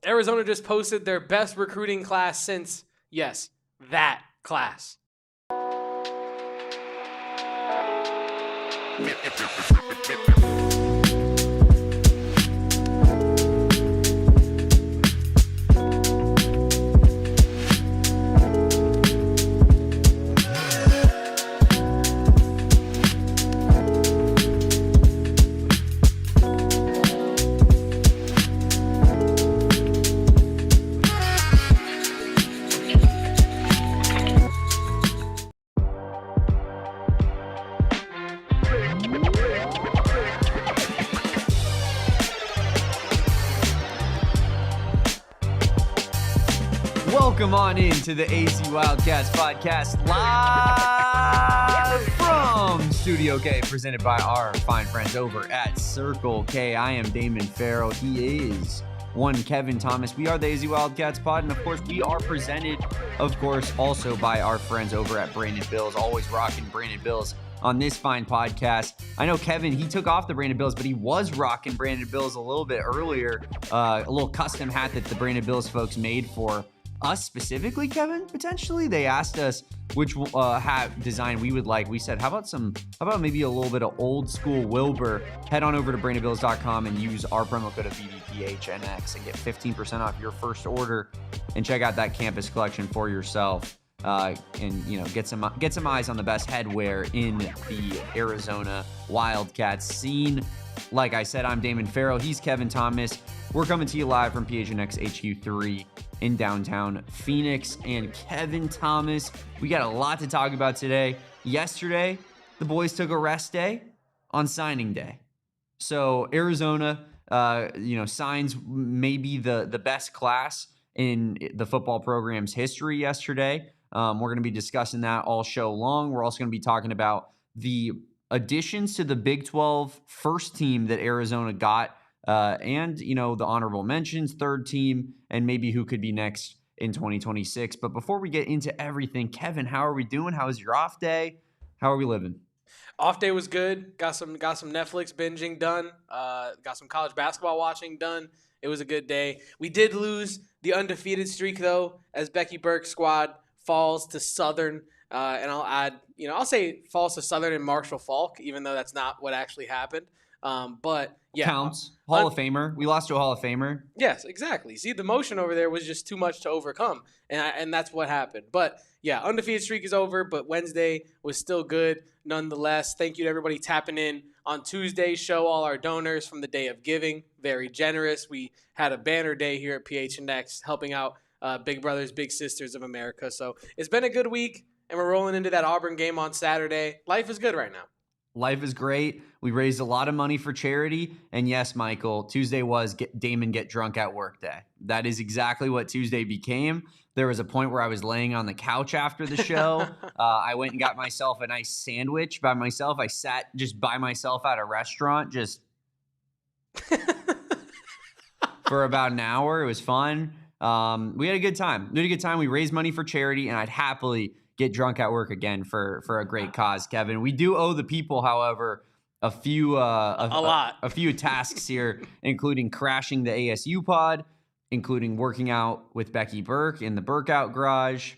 Arizona just posted their best recruiting class since, yes, that class. Welcome on into the AZ Wildcats podcast live from Studio K, presented by our fine friends over at Circle K. I am Damon Fairall. He is one Kevin Thomas. We are the AZ Wildcats pod, and of course, we are presented, of course, also by our friends over at Brandon Bills. Always rocking Brandon Bills on this fine podcast. I know Kevin, he took off the Brandon Bills, but he was rocking Brandon Bills a little bit earlier. A little custom hat that the Brandon Bills folks made for us specifically, Kevin, potentially. They asked us which hat design we would like. We said, how about maybe a little bit of old school Wilbur? Head on over to brandonbills.com and use our promo code of BDPHNX and get 15% off your first order, and check out that campus collection for yourself. And get some eyes on the best headwear in the Arizona Wildcats scene. Like I said, I'm Damon Fairall. He's Kevin Thomas. We're coming to you live from PHNX HQ3 in downtown Phoenix. And Kevin Thomas, we got a lot to talk about today. Yesterday, the boys took a rest day on signing day. So Arizona, signs maybe the best class in the football program's history yesterday. We're going to be discussing that all show long. We're also going to be talking about the additions to the Big 12 first team that Arizona got, and the honorable mentions, third team, and maybe who could be next in 2026. But before we get into everything, Kevin, how are we doing? How was your off day? How are we living? Off day was good. Got some Netflix binging done. Got some college basketball watching done. It was a good day. We did lose the undefeated streak, though, as Becky Burke's squad falls to Southern. And I'll add, I'll say falls to Southern and Marshall Falk, even though that's not what actually happened. But yeah, counts. Hall of Famer. We lost to a Hall of Famer. Yes, exactly. See, the motion over there was just too much to overcome, and that's what happened. But yeah, undefeated streak is over, but Wednesday was still good nonetheless. Thank you to everybody tapping in on Tuesday's show, all our donors from the Day of Giving. Very generous. We had a banner day here at PHNX helping out Big Brothers, Big Sisters of America. So it's been a good week, and we're rolling into that Auburn game on Saturday. Life is good right now. Life is great. We raised a lot of money for charity. And yes, Michael, Tuesday was Damon get drunk at work day. That is exactly what Tuesday became. There was a point where I was laying on the couch after the show. I went and got myself a nice sandwich by myself. I sat just by myself at a restaurant just for about an hour. It was fun. We had a good time. We raised money for charity, and I'd happily get drunk at work again for a great cause, Kevin. We do owe the people, however, a few tasks here, including crashing the ASU pod, including working out with Becky Burke in the Burkout Garage,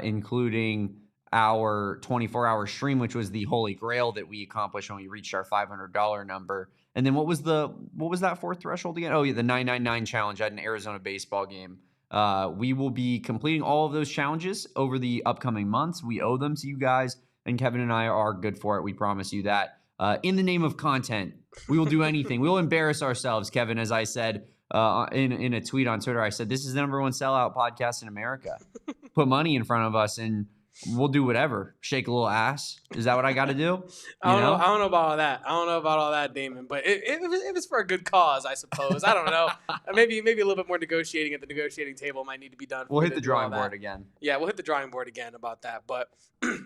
including our 24-hour stream, which was the holy grail that we accomplished when we reached our $500 number. And then what was that fourth threshold again? Oh yeah, the 999 challenge at an Arizona baseball game. We will be completing all of those challenges over the upcoming months. We owe them to you guys, and Kevin and I are good for it. We promise you that. In the name of content, we will do anything. We will embarrass ourselves, Kevin, as I said in a tweet on Twitter. I said, this is the number one sellout podcast in America. Put money in front of us, and we'll do whatever. Shake a little ass. Is that what I got to do? I don't know about all that. I don't know about all that, Damon. But it was for a good cause, I suppose. I don't know. Maybe a little bit more negotiating at the negotiating table might need to be done. We'll hit the drawing board again. Yeah, we'll hit the drawing board again about that. But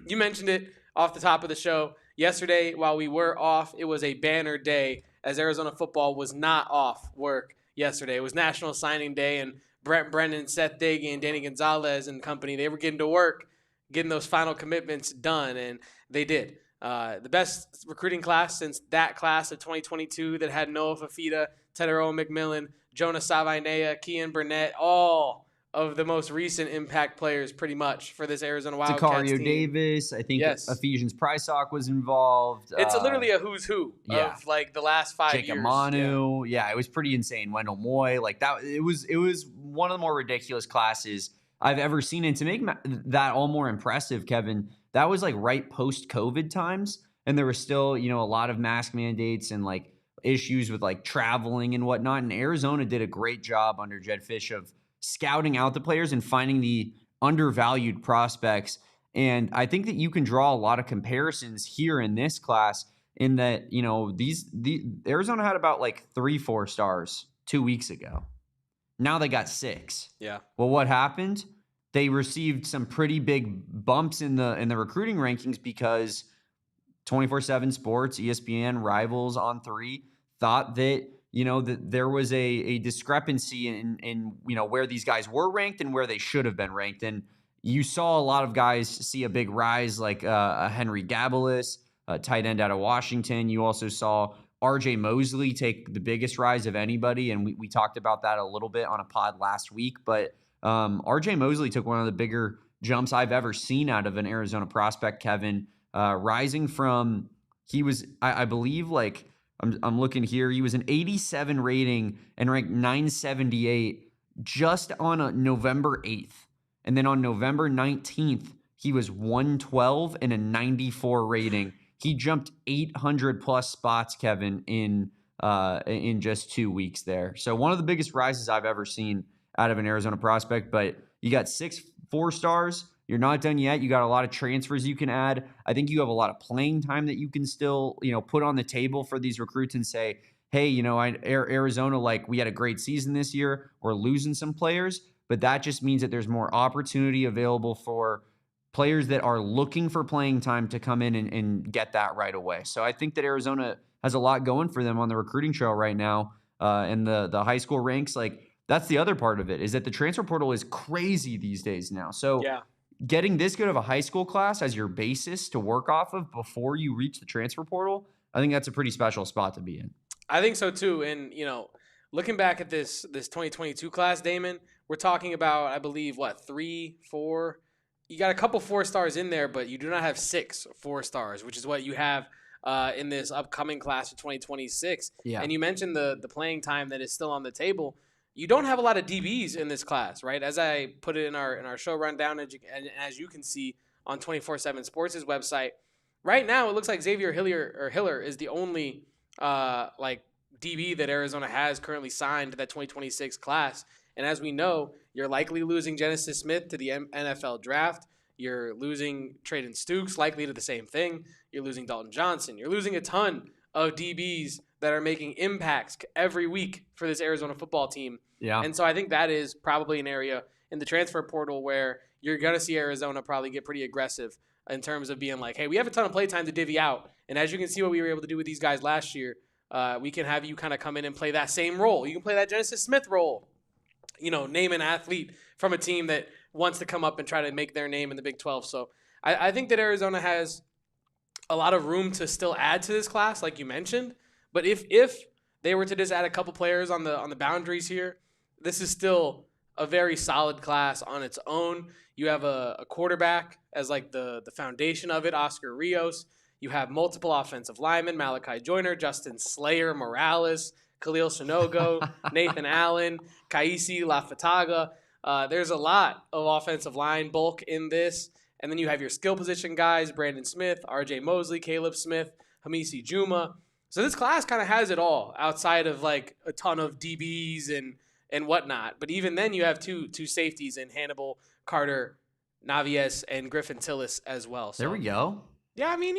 you mentioned it off the top of the show. Yesterday, while we were off, it was a banner day, as Arizona football was not off work yesterday. It was National Signing Day, and Brent Brennan, Seth Diggy, and Danny Gonzalez and company, they were getting to work, getting those final commitments done, and they did. The best recruiting class since that class of 2022 that had Noah Fifita, Tetairoa McMillan, Jonah Savaiinaea, Kean Burnett, all of the most recent impact players pretty much for this Arizona Wildcats Sicario team. Davis. I think Yes. Ephesians Prysock was involved. It's literally a who's who of like the last 5 Jake years. Amanu. Yeah, it was pretty insane. Wendell Moy. Like that. It was one of the more ridiculous classes I've ever seen. And to make that all more impressive, Kevin, that was like right post-COVID times. And there was still, a lot of mask mandates and like issues with like traveling and whatnot. And Arizona did a great job under Jed Fish of scouting out the players and finding the undervalued prospects. And I think that you can draw a lot of comparisons here in this class in that, the Arizona had about like 3 4-stars 2 weeks ago. Now they got 6. Yeah. Well, what happened? They received some pretty big bumps in the recruiting rankings because 24/7 Sports, ESPN, Rivals, On3 thought that that there was a discrepancy in where these guys were ranked and where they should have been ranked. And you saw a lot of guys see a big rise, like Henry Gabalis, a tight end out of Washington. You also saw RJ Mosley take the biggest rise of anybody, and we talked about that a little bit on a pod last week. But RJ Mosley took one of the bigger jumps I've ever seen out of an Arizona prospect, Kevin, rising from he was, I believe, like I'm looking here, he was an 87 rating and ranked 978 just on November 8th. And then on November 19th, he was 112 and a 94 rating. He jumped 800 plus spots, Kevin, in just 2 weeks there. So one of the biggest rises I've ever seen out of an Arizona prospect. But you got 6 4-stars. You're not done yet. You got a lot of transfers you can add. I think you have a lot of playing time that you can still, put on the table for these recruits and say, hey, Arizona, like we had a great season this year. We're losing some players, but that just means that there's more opportunity available for players that are looking for playing time to come in and get that right away. So I think that Arizona has a lot going for them on the recruiting trail right now. And the high school ranks, like that's the other part of it, is that the transfer portal is crazy these days now. So getting this good of a high school class as your basis to work off of before you reach the transfer portal, I think that's a pretty special spot to be in. I think so too. And, looking back at this 2022 class, Damon, we're talking about, I believe, 3, 4. You got a couple 4-stars in there, but you do not have 6 4-stars, which is what you have in this upcoming class of 2026. Yeah. And you mentioned the playing time that is still on the table. You don't have a lot of DBs in this class, right? As I put it in our show rundown, and as you can see on 24/7 Sports' website, right now it looks like Xavier Hiler is the only DB that Arizona has currently signed to that 2026 class. And as we know, you're likely losing Genesis Smith to the NFL draft. You're losing Traden Stukes, likely to the same thing. You're losing Dalton Johnson. You're losing a ton of DBs that are making impacts every week for this Arizona football team. Yeah. And so I think that is probably an area in the transfer portal where you're going to see Arizona probably get pretty aggressive in terms of being like, hey, we have a ton of play time to divvy out. And as you can see what we were able to do with these guys last year, we can have you kind of come in and play that same role. You can play that Genesis Smith role. Name an athlete from a team that wants to come up and try to make their name in the Big 12. So I think that Arizona has a lot of room to still add to this class, like you mentioned. But if they were to just add a couple players on the boundaries here, this is still a very solid class on its own. You have a quarterback as like the foundation of it, Oscar Rios. You have multiple offensive linemen, Malachi Joyner, Justin Slayer, Morales, Khalil Shinogo, Nathan Allen, Kaisi Lafataga. There's a lot of offensive line bulk in this. And then you have your skill position guys, Brandon Smith, RJ Mosley, Caleb Smith, Hamisi Juma. So this class kind of has it all outside of like a ton of DBs and whatnot. But even then you have two safeties in Hannibal, Carter, Navies, and Griffin Tillis as well. So, there we go. Yeah, I mean,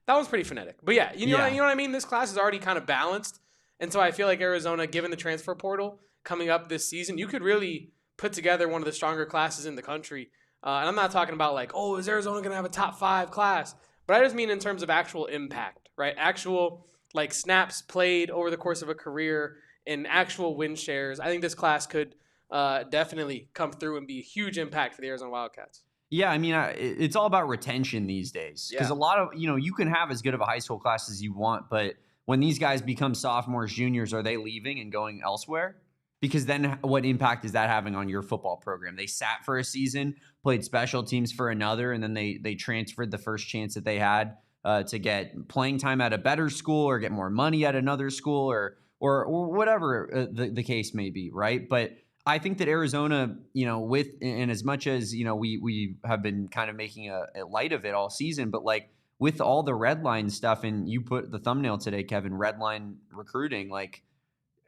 that one's pretty phonetic. But yeah, you know what I mean? This class is already kind of balanced. And so I feel like Arizona, given the transfer portal coming up this season, you could really put together one of the stronger classes in the country. And I'm not talking about like, oh, is Arizona going to have a top 5 class? But I just mean in terms of actual impact, right? Actual like snaps played over the course of a career and actual win shares. I think this class could definitely come through and be a huge impact for the Arizona Wildcats. Yeah, I mean, it's all about retention these days because a lot of, you can have as good of a high school class as you want, but when these guys become sophomores, juniors, are they leaving and going elsewhere? Because then what impact is that having on your football program? They sat for a season, played special teams for another, and then they transferred the first chance that they had to get playing time at a better school or get more money at another school or whatever the case may be, right? But I think that Arizona, and as much as, we have been kind of making a light of it all season, but like with all the red line stuff, and you put the thumbnail today, Kevin, red line recruiting, like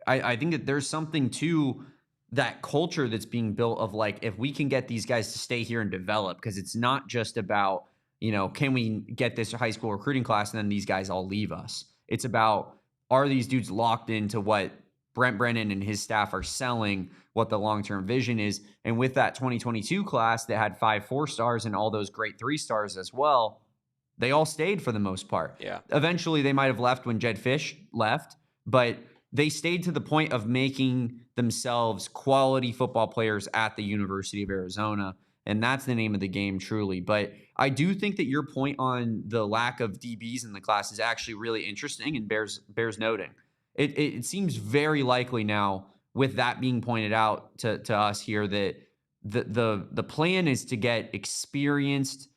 I think that there's something to that culture that's being built of like, if we can get these guys to stay here and develop, because it's not just about, can we get this high school recruiting class and then these guys all leave us? It's about, are these dudes locked into what Brent Brennan and his staff are selling, what the long-term vision is? And with that 2022 class that had 5 4-stars and all those great 3-stars as well, they all stayed for the most part. Yeah. Eventually they might have left when Jed Fish left, but they stayed to the point of making themselves quality football players at the University of Arizona. And that's the name of the game, truly. But I do think that your point on the lack of DBs in the class is actually really interesting and bears noting. It seems very likely now, with that being pointed out to us here, that the plan is to get experienced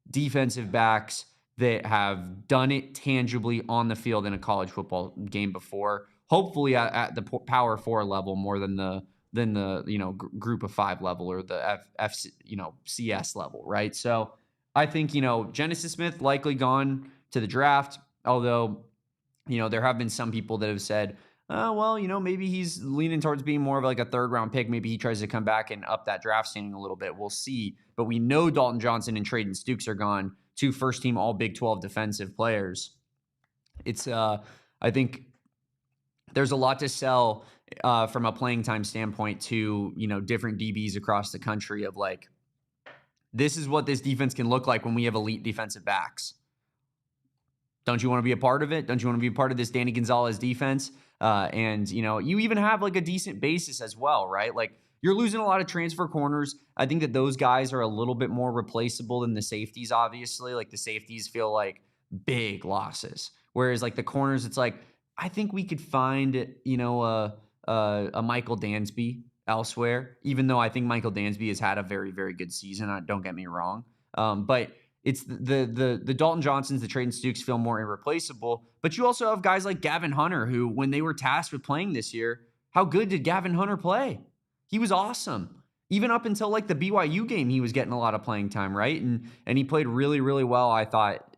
defensive backs that have done it tangibly on the field in a college football game before. Hopefully at the Power 4 level more than the Group of 5 level or the CS level, right? So I think Genesis Smith likely gone to the draft, although there have been some people that have said, maybe he's leaning towards being more of like a 3rd round pick. Maybe he tries to come back and up that draft standing a little bit. We'll see. But we know Dalton Johnson and Traden Stukes are gone, 2 first-team All Big 12 defensive players. It's I think there's a lot to sell from a playing time standpoint to, different DBs across the country of like, this is what this defense can look like when we have elite defensive backs. Don't you want to be a part of it? Don't you want to be a part of this Danny Gonzalez defense? And you even have like a decent basis as well, right? Like you're losing a lot of transfer corners. I think that those guys are a little bit more replaceable than the safeties, obviously. Like the safeties feel like big losses. Whereas like the corners, it's like, I think we could find, a Michael Dansby elsewhere, even though I think Michael Dansby has had a very, very good season. Don't get me wrong. But it's the Dalton Johnsons, the Traden Stukes feel more irreplaceable. But you also have guys like Gavin Hunter, who, when they were tasked with playing this year, how good did Gavin Hunter play? He was awesome. Even up until like the BYU game, he was getting a lot of playing time, right? And he played really, really well, I thought,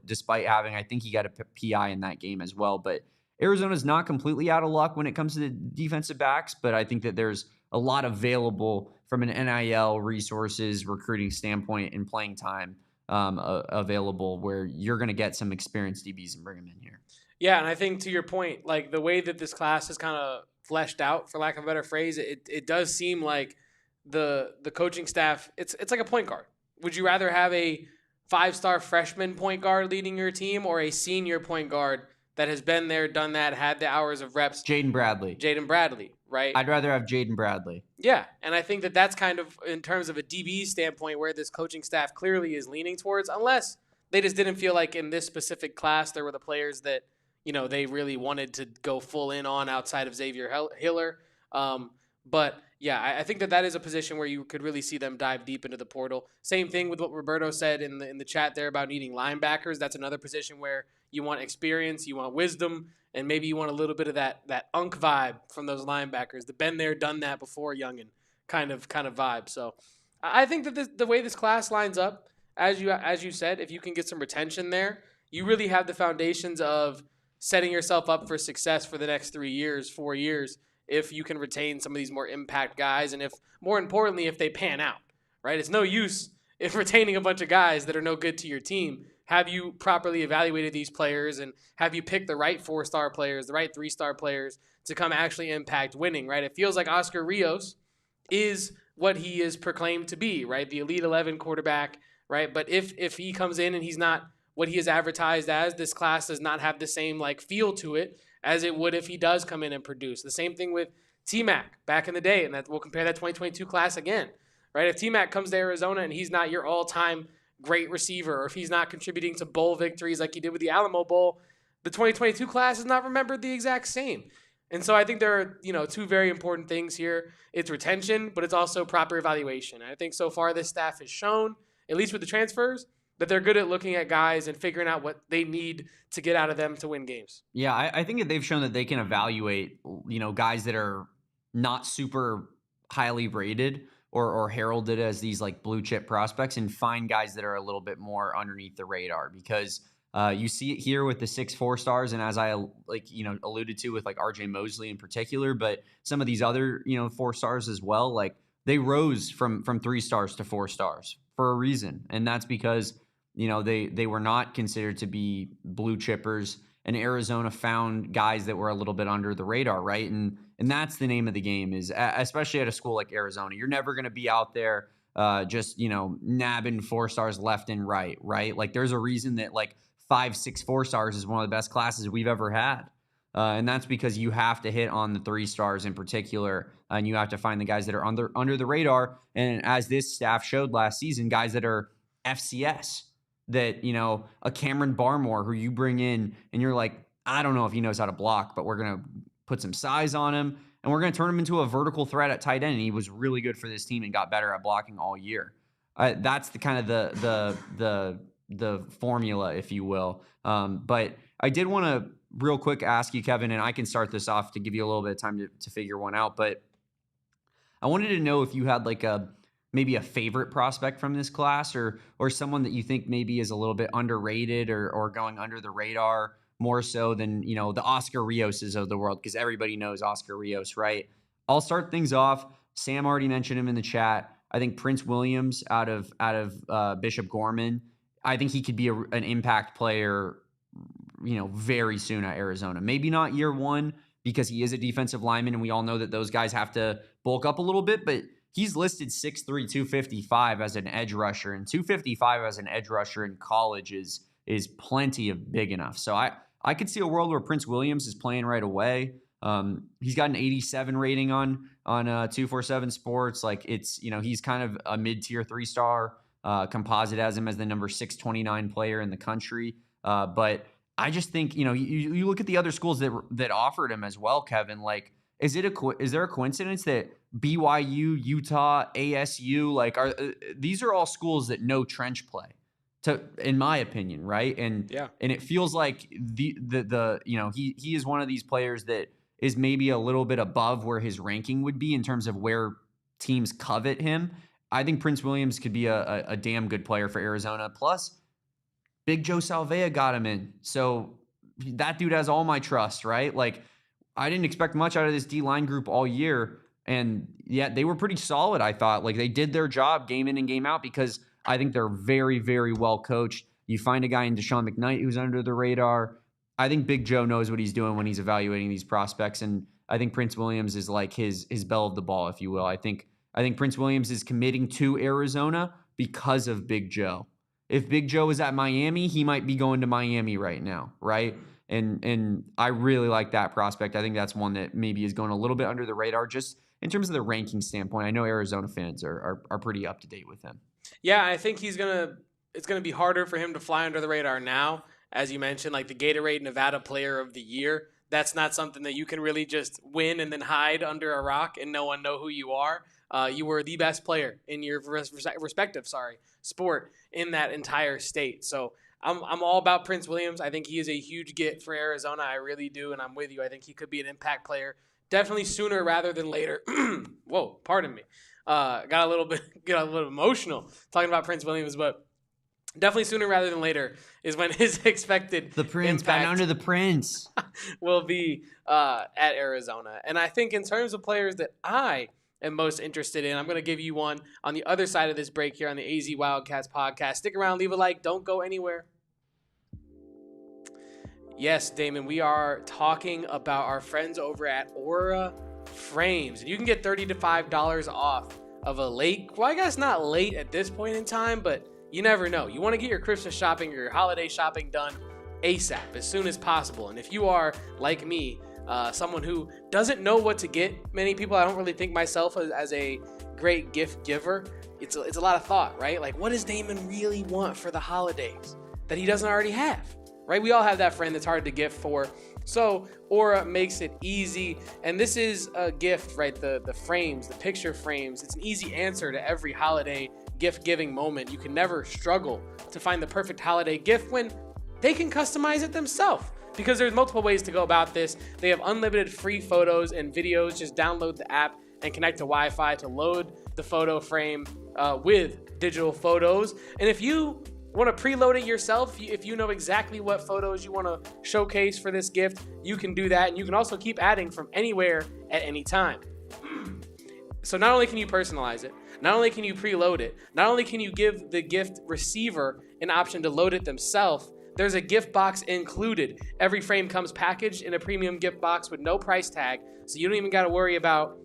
despite having, I think he got a PI in that game as well. But Arizona's not completely out of luck when it comes to the defensive backs, but I think that there's a lot available from an NIL resources, recruiting standpoint, and playing time available where you're going to get some experienced DBs and bring them in here. Yeah, and I think to your point, like the way that this class is kind of fleshed out, for lack of a better phrase, it does seem like the coaching staff, it's like a point guard. Would you rather have a 5-star freshman point guard leading your team or a senior point guard that has been there, done that, had the hours of reps? Jaden Bradley, right? I'd rather have Jaden Bradley. Yeah, and I think that that's kind of, in terms of a DB standpoint, where this coaching staff clearly is leaning towards, unless they just didn't feel like in this specific class there were the players that, they really wanted to go full in on outside of Xavier Hiler. But yeah, I think that is a position where you could really see them dive deep into the portal. Same thing with what Roberto said in the chat there about needing linebackers. That's another position where you want experience, you want wisdom, and maybe you want a little bit of that unk vibe from those linebackers. The been there, done that before youngin kind of vibe. So I think that the way this class lines up, as you said, if you can get some retention there, you really have the foundations of setting yourself up for success for the next 3 years, 4 years, if you can retain some of these more impact guys, and if, more importantly, if they pan out, right? It's no use if retaining a bunch of guys that are no good to your team. Have you properly evaluated these players, and have you picked the right 4-star players, the right 3-star players to come actually impact winning, right? It feels like Oscar Rios is what he is proclaimed to be, right? The Elite 11 quarterback, right? But if he comes in and he's not what he is advertised as, this class does not have the same feel to it as it would if he does come in and produce. The same thing with T-Mac back in the day, and that we'll compare that 2022 class again, right? If T-Mac comes to Arizona and he's not your all-time great receiver, or if he's not contributing to bowl victories like he did with the Alamo Bowl, the 2022 class is not remembered the exact same. And so I think there are, two very important things here. It's retention, but it's also proper evaluation. And I think so far this staff has shown, at least with the transfers, that they're good at looking at guys and figuring out what they need to get out of them to win games. Yeah, I think that they've shown that they can evaluate, guys that are not super highly rated or heralded as these like blue chip prospects and find guys that are a little bit more underneath the radar, because you see it here with the 6 4-stars, and as I alluded to with like RJ Mosley in particular, but some of these other 4-stars as well, like they rose from 3 stars to 4 stars for a reason, and that's because they were not considered to be blue chippers, and Arizona found guys that were a little bit under the radar, right? And that's the name of the game, is especially at a school like Arizona, you're never going to be out there just nabbing 4 stars left and right? Like there's a reason that like 5, 6 4-stars is one of the best classes we've ever had. And that's because you have to hit on the 3 stars in particular, and you have to find the guys that are under the radar. And as this staff showed last season, guys that are FCS, that, a Cameron Barmore who you bring in and you're like, I don't know if he knows how to block, but we're going to put some size on him and we're going to turn him into a vertical threat at tight end. And he was really good for this team and got better at blocking all year. That's the kind of the formula, if you will. But I did want to real quick ask you, Kevin, and I can start this off to give you a little bit of time to figure one out. But I wanted to know if you had like maybe a favorite prospect from this class, or someone that you think maybe is a little bit underrated or going under the radar more so than, the Oscar Rioses of the world, because everybody knows Oscar Rios, right? I'll start things off. Sam already mentioned him in the chat. I think Prince Williams out of Bishop Gorman, I think he could be an impact player, very soon at Arizona. Maybe not year one, because he is a defensive lineman, and we all know that those guys have to bulk up a little bit, but he's listed 6'3", 255 as an edge rusher, and 255 as an edge rusher in college is plenty of big enough. So I could see a world where Prince Williams is playing right away. He's got an 87 rating on 247 Sports. Like it's, he's kind of a mid-tier 3-star. Composite has him as the number 629 player in the country. But I just think, you look at the other schools that offered him as well, Kevin. Like, is there a coincidence that BYU, Utah, ASU, these are all schools that know trench play, in my opinion, right? And yeah, and it feels like he is one of these players that is maybe a little bit above where his ranking would be in terms of where teams covet him. I think Prince Williams could be a damn good player for Arizona. Plus, Big Joe Savaiinaea got him in. So that dude has all my trust, right? Like, I didn't expect much out of this D-line group all year. And yet they were pretty solid, I thought. Like, they did their job game in and game out, because I think they're very, very well coached. You find a guy in Deshaun McKnight who's under the radar. I think Big Joe knows what he's doing when he's evaluating these prospects. And I think Prince Williams is like his belle of the ball, if you will. I think Prince Williams is committing to Arizona because of Big Joe. If Big Joe was at Miami, he might be going to Miami right now, right? And I really like that prospect. I think that's one that maybe is going a little bit under the radar just in terms of the ranking standpoint. I know Arizona fans are pretty up to date with him. Yeah, I think it's gonna be harder for him to fly under the radar now. As you mentioned, like the Gatorade Nevada Player of the Year, that's not something that you can really just win and then hide under a rock and no one know who you are. You were the best player in your respective sport in that entire state. So I'm all about Prince Williams. I think he is a huge get for Arizona. I really do, and I'm with you. I think he could be an impact player, definitely sooner rather than later. Whoa, pardon me. Got a little emotional talking about Prince Williams, but definitely sooner rather than later is when his expected the Prince, impact bound under the Prince, will be at Arizona. And I think in terms of players that I am most interested in, I'm going to give you one on the other side of this break here on the AZ Wildcats podcast. Stick around, leave a like, don't go anywhere. Yes, Damon, we are talking about our friends over at Aura Frames. You can get $30 to $5 off of a late, well, I guess not late at this point in time, but you never know. You want to get your Christmas shopping or your holiday shopping done ASAP, as soon as possible. And if you are, like me, someone who doesn't know what to get, many people, I don't really think myself as a great gift giver. It's a lot of thought, right? Like, what does Damon really want for the holidays that he doesn't already have? right? We all have that friend that's hard to gift for. So Aura makes it easy. And this is a gift, right? The frames, the picture frames. It's an easy answer to every holiday gift giving moment. You can never struggle to find the perfect holiday gift when they can customize it themselves. Because there's multiple ways to go about this. They have unlimited free photos and videos. Just download the app and connect to Wi-Fi to load the photo frame with digital photos. And if you want to preload it yourself, if you know exactly what photos you want to showcase for this gift, you can do that. And you can also keep adding from anywhere at any time. So not only can you personalize it, not only can you preload it, not only can you give the gift receiver an option to load it themselves, there's a gift box included. Every frame comes packaged in a premium gift box with no price tag. So you don't even got to worry about,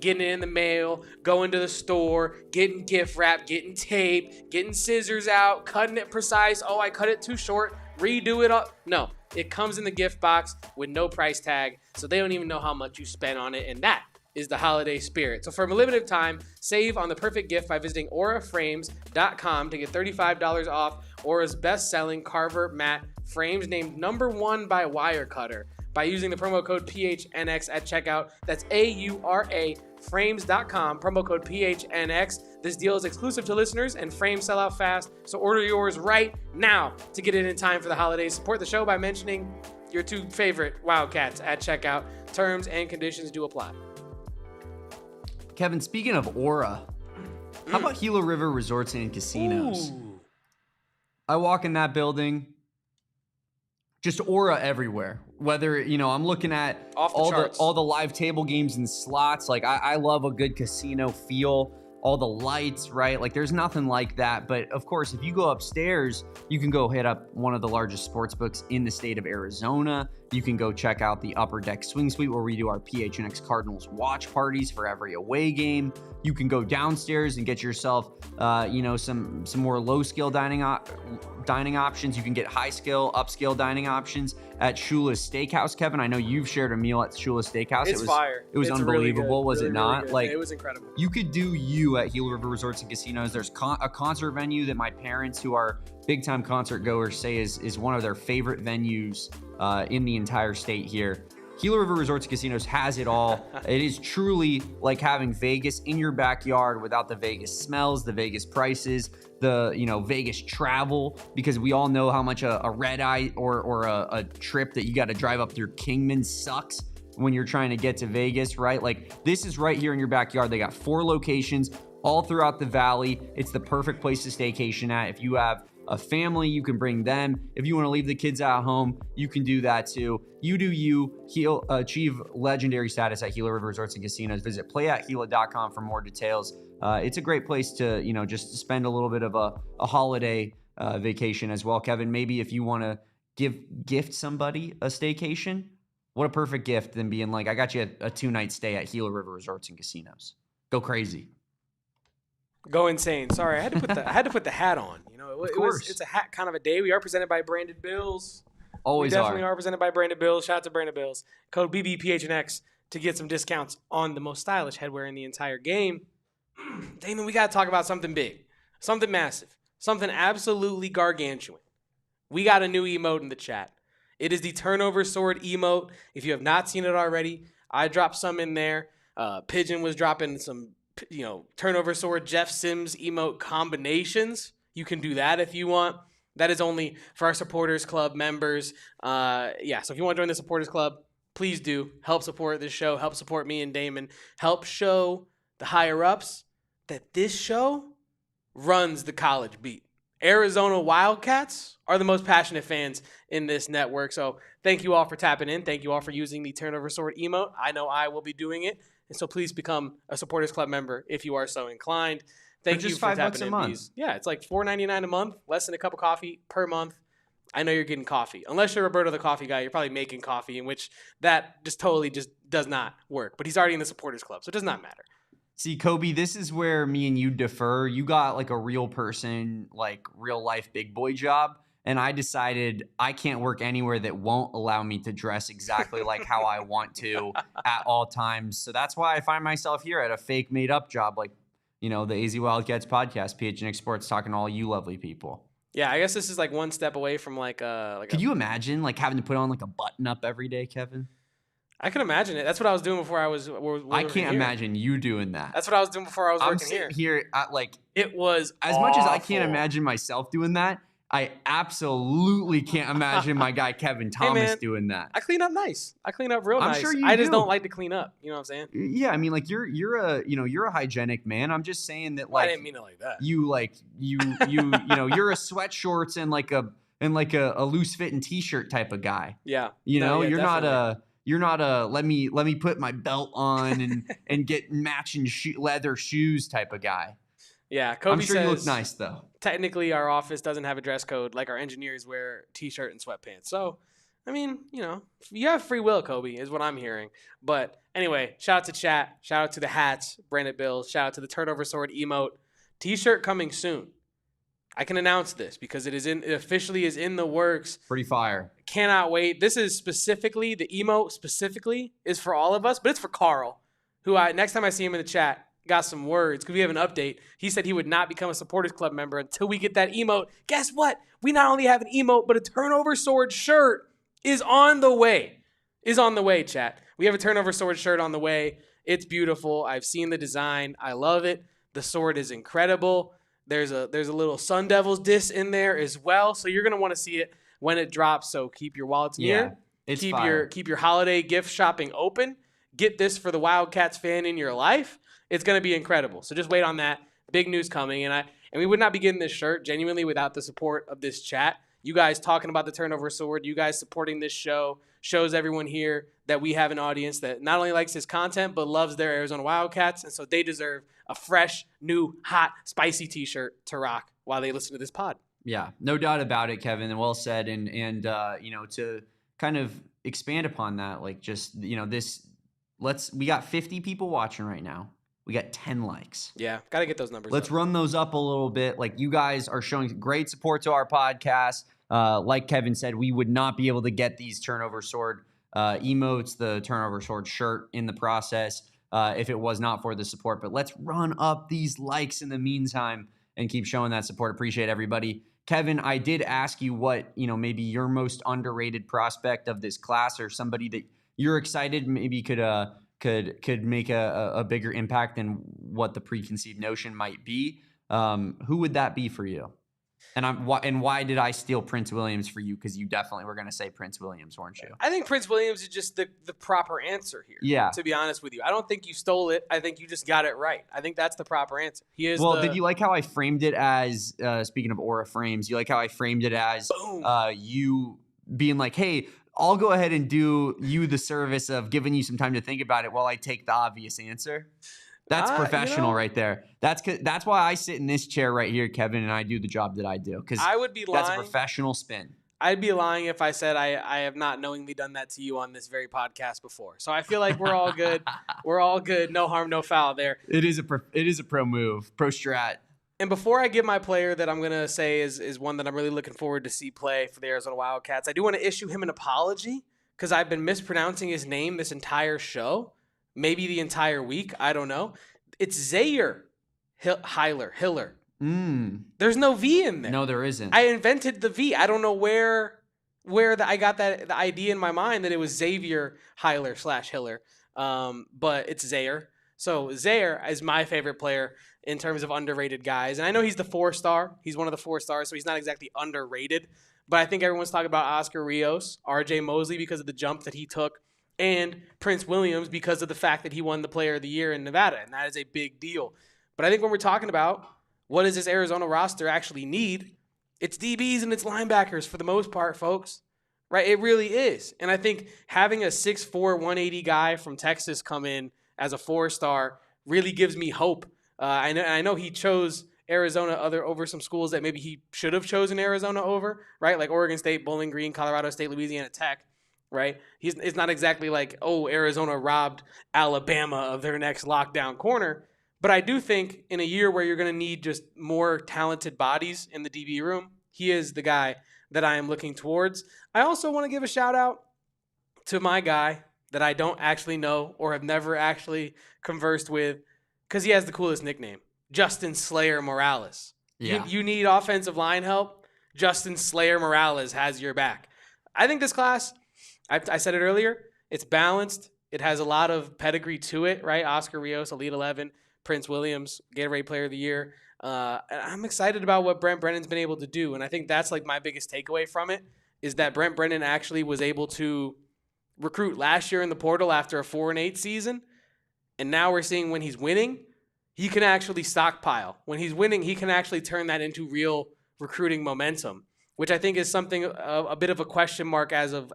getting it in the mail, going to the store, getting gift wrap, getting tape, getting scissors out, cutting it precise. Oh, I cut it too short. Redo it up. No, it comes in the gift box with no price tag. So they don't even know how much you spent on it. And that is the holiday spirit. So for a limited time, save on the perfect gift by visiting auraframes.com to get $35 off Aura's best-selling carver mat frames, named #1 by Wirecutter, by using the promo code PHNX at checkout. That's AURA frames.com, promo code PHNX. This deal is exclusive to listeners, and frames sell out fast, so order yours right now to get it in time for the holidays. Support the show by mentioning your 2 favorite Wildcats at checkout. Terms and conditions do apply. Kevin, speaking of Aura, how about Gila River Resorts and Casinos? Ooh. I walk in that building, just Aura everywhere. Whether, I'm looking at all the live table games and slots. Like, I love a good casino feel. All the lights, right? Like, there's nothing like that. But of course, if you go upstairs, you can go hit up one of the largest sports books in the state of Arizona. You can go check out the Upper Deck Swing Suite, where we do our PHNX Cardinals watch parties for every away game. You can go downstairs and get yourself, some more low-scale dining options. You can get high-scale, upscale dining options at Shula's Steakhouse. Kevin, I know you've shared a meal at Shula's Steakhouse. It's fire. It was It's unbelievable, really was it not? Really like, it was incredible. You could do you at Gila River Resorts and Casinos. There's a concert venue that my parents, who are big-time concert goers, say is one of their favorite venues in the entire state here. Gila River Resorts and Casinos has it all. It is truly like having Vegas in your backyard without the Vegas smells, the Vegas prices, the Vegas travel, because we all know how much a red eye or a trip that you got to drive up through Kingman sucks when you're trying to get to Vegas, right? Like, this is right here in your backyard. They got 4 locations all throughout the valley. It's the perfect place to staycation at. If you have a family, you can bring them. If you want to leave the kids at home, you can do that too. You do you. Achieve legendary status at Gila River Resorts and Casinos. Visit playatgila.com for more details. It's a great place to, just spend a little bit of a holiday vacation as well. Kevin, maybe if you want to gift somebody a staycation, what a perfect gift than being like, I got you a 2-night stay at Gila River Resorts and Casinos. Go crazy. Go insane. Sorry, I had to put the hat on. It's a hat kind of a day. We are presented by Branded Bills. Always we definitely are presented by Branded Bills. Shout out to Branded Bills. Code BBPHNX to get some discounts on the most stylish headwear in the entire game. Damon, we got to talk about something big, something massive, something absolutely gargantuan. We got a new emote in the chat. It is the turnover sword emote. If you have not seen it already, I dropped some in there. Pigeon was dropping some, turnover sword Jeff Sims emote combinations. You can do that if you want. That is only for our Supporters Club members. So if you want to join the Supporters Club, please do. Help support this show. Help support me and Damon. Help show the higher-ups that this show runs the college beat. Arizona Wildcats are the most passionate fans in this network. So thank you all for tapping in. Thank you all for using the turnover sword emote. I know I will be doing it. And so please become a Supporters Club member if you are so inclined. Thank you for tapping in, please. Yeah, it's like $4.99 a month, less than a cup of coffee per month. I know you're getting coffee. Unless you're Roberto the coffee guy, you're probably making coffee, in which that just totally just does not work. But he's already in the Supporters Club, so it does not matter. See, Kobe, this is where me and you differ. You got like a real person, like real life big boy job. And I decided I can't work anywhere that won't allow me to dress exactly like how I want to at all times. So that's why I find myself here at a fake made up job, like, the AZ Wildcats podcast, PHNX Sports, talking to all you lovely people. Yeah, I guess this is like one step away from Could you imagine like having to put on like a button up every day, Kevin? I can imagine it. That's what I was doing before I was. I can't imagine you doing that. That's what I was doing before I was I'm working sitting here. here at like It was as much as I can't imagine myself doing that. I absolutely can't imagine my guy Kevin Thomas doing that. I clean up nice. I clean up real nice. I'm sure you I just don't like to clean up. You know what I'm saying? Yeah, I mean, like you're a hygienic man. I'm just saying that I didn't mean it like that. You you're a sweatshorts and like a loose fitting t-shirt type of guy. Yeah. You're definitely. not a let me put my belt on and get matching leather shoes type of guy. Yeah, Kobe I'm sure says, you look nice though. Technically, our office doesn't have a dress code. Like our engineers wear t-shirt and sweatpants. So, I mean, you have free will, Kobe, is what I'm hearing. But anyway, shout out to chat. Shout out to the hats, Brandon Bills. Shout out to the turnover sword emote. T-shirt coming soon. I can announce this because it officially is in the works. Pretty fire. Cannot wait. This is specifically, the emote specifically is for all of us, but it's for Carl, who next time I see him in the chat, got some words because we have an update. He said he would not become a supporters club member until we get that emote. Guess what? We not only have an emote, but a turnover sword shirt is on the way. Chat. We have a turnover sword shirt on the way. It's beautiful. I've seen the design. I love it. The sword is incredible. There's a little Sun Devils diss in there as well. So you're gonna want to see it when it drops. So keep your wallets near. It's keep your holiday gift shopping open. Get this for the Wildcats fan in your life. It's going to be incredible. So just wait on that. Big news coming. And we would not be getting this shirt genuinely without the support of this chat. You guys talking about the turnover sword, you guys supporting this show shows everyone here that we have an audience that not only likes this content, but loves their Arizona Wildcats. And so they deserve a fresh, new, hot, spicy t-shirt to rock while they listen to this pod. Yeah, no doubt about it, Kevin. And well said. And to kind of expand upon that, like just, we got 50 people watching right now. We got 10 likes. Yeah, got to get those numbers. Let's run those up a little bit. Like you guys are showing great support to our podcast. Like Kevin said, we would not be able to get these turnover sword emotes, the turnover sword shirt in the process if it was not for the support. But let's run up these likes in the meantime and keep showing that support. Appreciate everybody. Kevin, I did ask you what, maybe your most underrated prospect of this class or somebody that you're excited maybe could make a bigger impact than what the preconceived notion might be. Who would that be for you? And why did I steal Prince Williams for you? Because you definitely were going to say Prince Williams, weren't you? I think Prince Williams is just the proper answer here. Yeah. To be honest with you, I don't think you stole it. I think you just got it right. I think that's the proper answer. He is. Well, did you like how I framed it as? Speaking of aura frames, you like how I framed it as you being like, "Hey, I'll go ahead and do you the service of giving you some time to think about it while I take the obvious answer." That's professional right there. That's why I sit in this chair right here, Kevin, and I do the job that I do. Because I would be lying. That's a professional spin. I'd be lying if I said I have not knowingly done that to you on this very podcast before. So I feel like we're all good. We're all good. No harm, no foul there. It is a pro move, pro strat. And before I give my player that I'm going to say is one that I'm really looking forward to see play for the Arizona Wildcats, I do want to issue him an apology because I've been mispronouncing his name this entire show, maybe the entire week. I don't know. It's Xavier Hiler. There's no V in there. No, there isn't. I invented the V. I don't know where I got the idea in my mind that it was Xavier Hiler /Hiller, but it's Zaire. So Zaire is my favorite player in terms of underrated guys. And I know he's the 4-star. He's one of the 4 stars, so he's not exactly underrated. But I think everyone's talking about Oscar Rios, RJ Mosley because of the jump that he took, and Prince Williams because of the fact that he won the Player of the Year in Nevada. And that is a big deal. But I think when we're talking about what does this Arizona roster actually need, it's DBs and it's linebackers for the most part, folks. Right? It really is. And I think having a 6'4", 180 guy from Texas come in as a 4-star really gives me hope. I know he chose Arizona over some schools that maybe he should have chosen Arizona over, right? Like Oregon State, Bowling Green, Colorado State, Louisiana Tech, right? It's not exactly like, Arizona robbed Alabama of their next lockdown corner. But I do think in a year where you're going to need just more talented bodies in the DB room, he is the guy that I am looking towards. I also want to give a shout out to my guy that I don't actually know or have never actually conversed with because he has the coolest nickname, Justin Slayer Morales. Yeah. You need offensive line help, Justin Slayer Morales has your back. I think this class, I said it earlier, it's balanced. It has a lot of pedigree to it, right? Oscar Rios, Elite 11, Prince Williams, Gatorade Player of the Year. And I'm excited about what Brent Brennan's been able to do. And I think that's like my biggest takeaway from it is that Brent Brennan actually was able to recruit last year in the portal after a 4-8 season. And now we're seeing when he's winning, he can actually stockpile. When he's winning, he can actually turn that into real recruiting momentum, which I think is something a bit of a question mark as of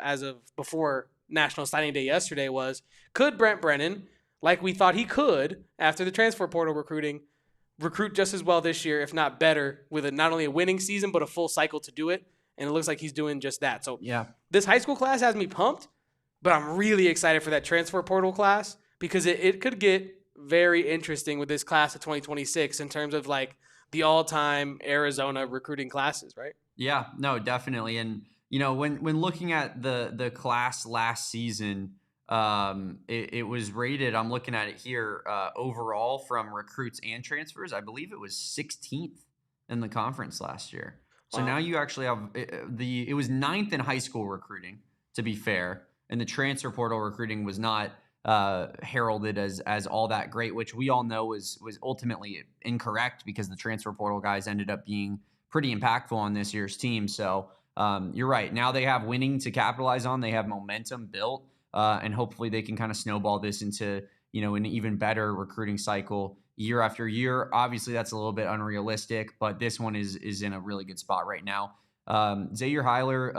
before National Signing Day yesterday was, could Brent Brennan, like we thought he could after the transfer portal recruit just as well this year, if not better, with not only a winning season, but a full cycle to do it. And it looks like he's doing just that. So yeah, this high school class has me pumped, but I'm really excited for that transfer portal class because it could get very interesting with this class of 2026 in terms of like the all-time Arizona recruiting classes, right? Yeah, no, definitely. And, you know, when looking at the class last season, it was rated, I'm looking at it here, overall from recruits and transfers, I believe it was 16th in the conference last year. So now you actually have it was 9th in high school recruiting, to be fair. And the transfer portal recruiting was not heralded as all that great, which we all know was ultimately incorrect because the transfer portal guys ended up being pretty impactful on this year's team. So you're right. Now they have winning to capitalize on. They have momentum built, and hopefully they can kind of snowball this into, you know, an even better recruiting cycle year after year. Obviously, that's a little bit unrealistic, but this one is in a really good spot right now. Xavier Hiler,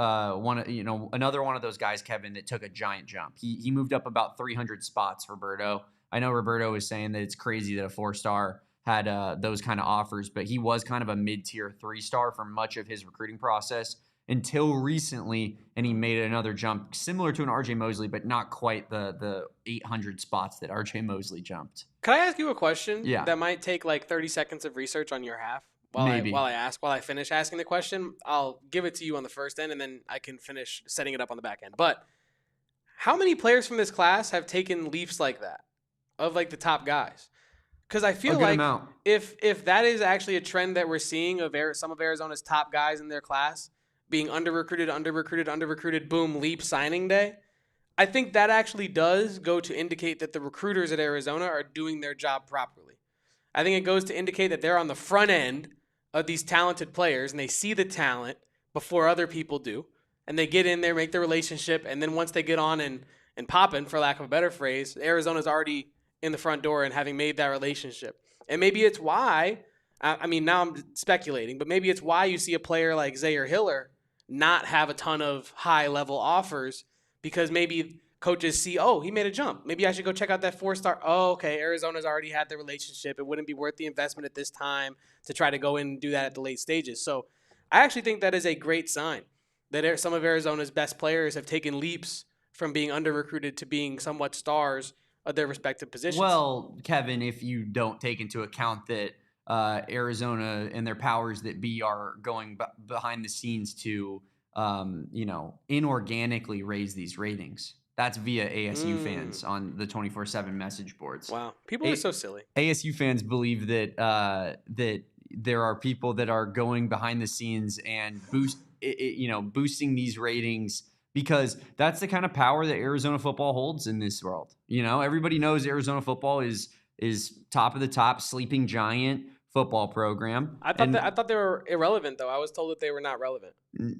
another one of those guys, Kevin, that took a giant jump. He moved up about 300 spots, Roberto. I know Roberto was saying that it's crazy that a 4-star had those kind of offers, but he was kind of a mid-tier 3-star for much of his recruiting process until recently, and he made another jump similar to an RJ Mosley, but not quite the 800 spots that RJ Mosley jumped. Can I ask you a question? Yeah. That might take like 30 seconds of research on your half? While I finish asking the question, I'll give it to you on the first end, and then I can finish setting it up on the back end. But how many players from this class have taken leaps like that of like the top guys? Because I feel like if that is actually a trend that we're seeing of some of Arizona's top guys in their class being under-recruited, boom, leap signing day, I think that actually does go to indicate that the recruiters at Arizona are doing their job properly. I think it goes to indicate that they're on the front end of these talented players and they see the talent before other people do. And they get in there, make the relationship, and then once they get on and popping, for lack of a better phrase, Arizona's already in the front door and having made that relationship. And maybe it's why, I mean, now I'm speculating, but maybe it's why you see a player like Xavier Hiler not have a ton of high-level offers because maybe coaches see, oh, he made a jump. Maybe I should go check out that 4-star. Oh, okay, Arizona's already had the relationship. It wouldn't be worth the investment at this time to try to go in and do that at the late stages. So I actually think that is a great sign that some of Arizona's best players have taken leaps from being under-recruited to being somewhat stars of their respective positions. Well, Kevin, if you don't take into account that Arizona and their powers that be are going behind the scenes to, inorganically raise these ratings. That's via ASU fans on the 24/7 message boards. Wow, people are so silly. ASU fans believe that that there are people that are going behind the scenes and boosting these ratings because that's the kind of power that Arizona football holds in this world. You know, everybody knows Arizona football is top of the top, sleeping giant football program. I thought they were irrelevant, though. I was told that they were not relevant.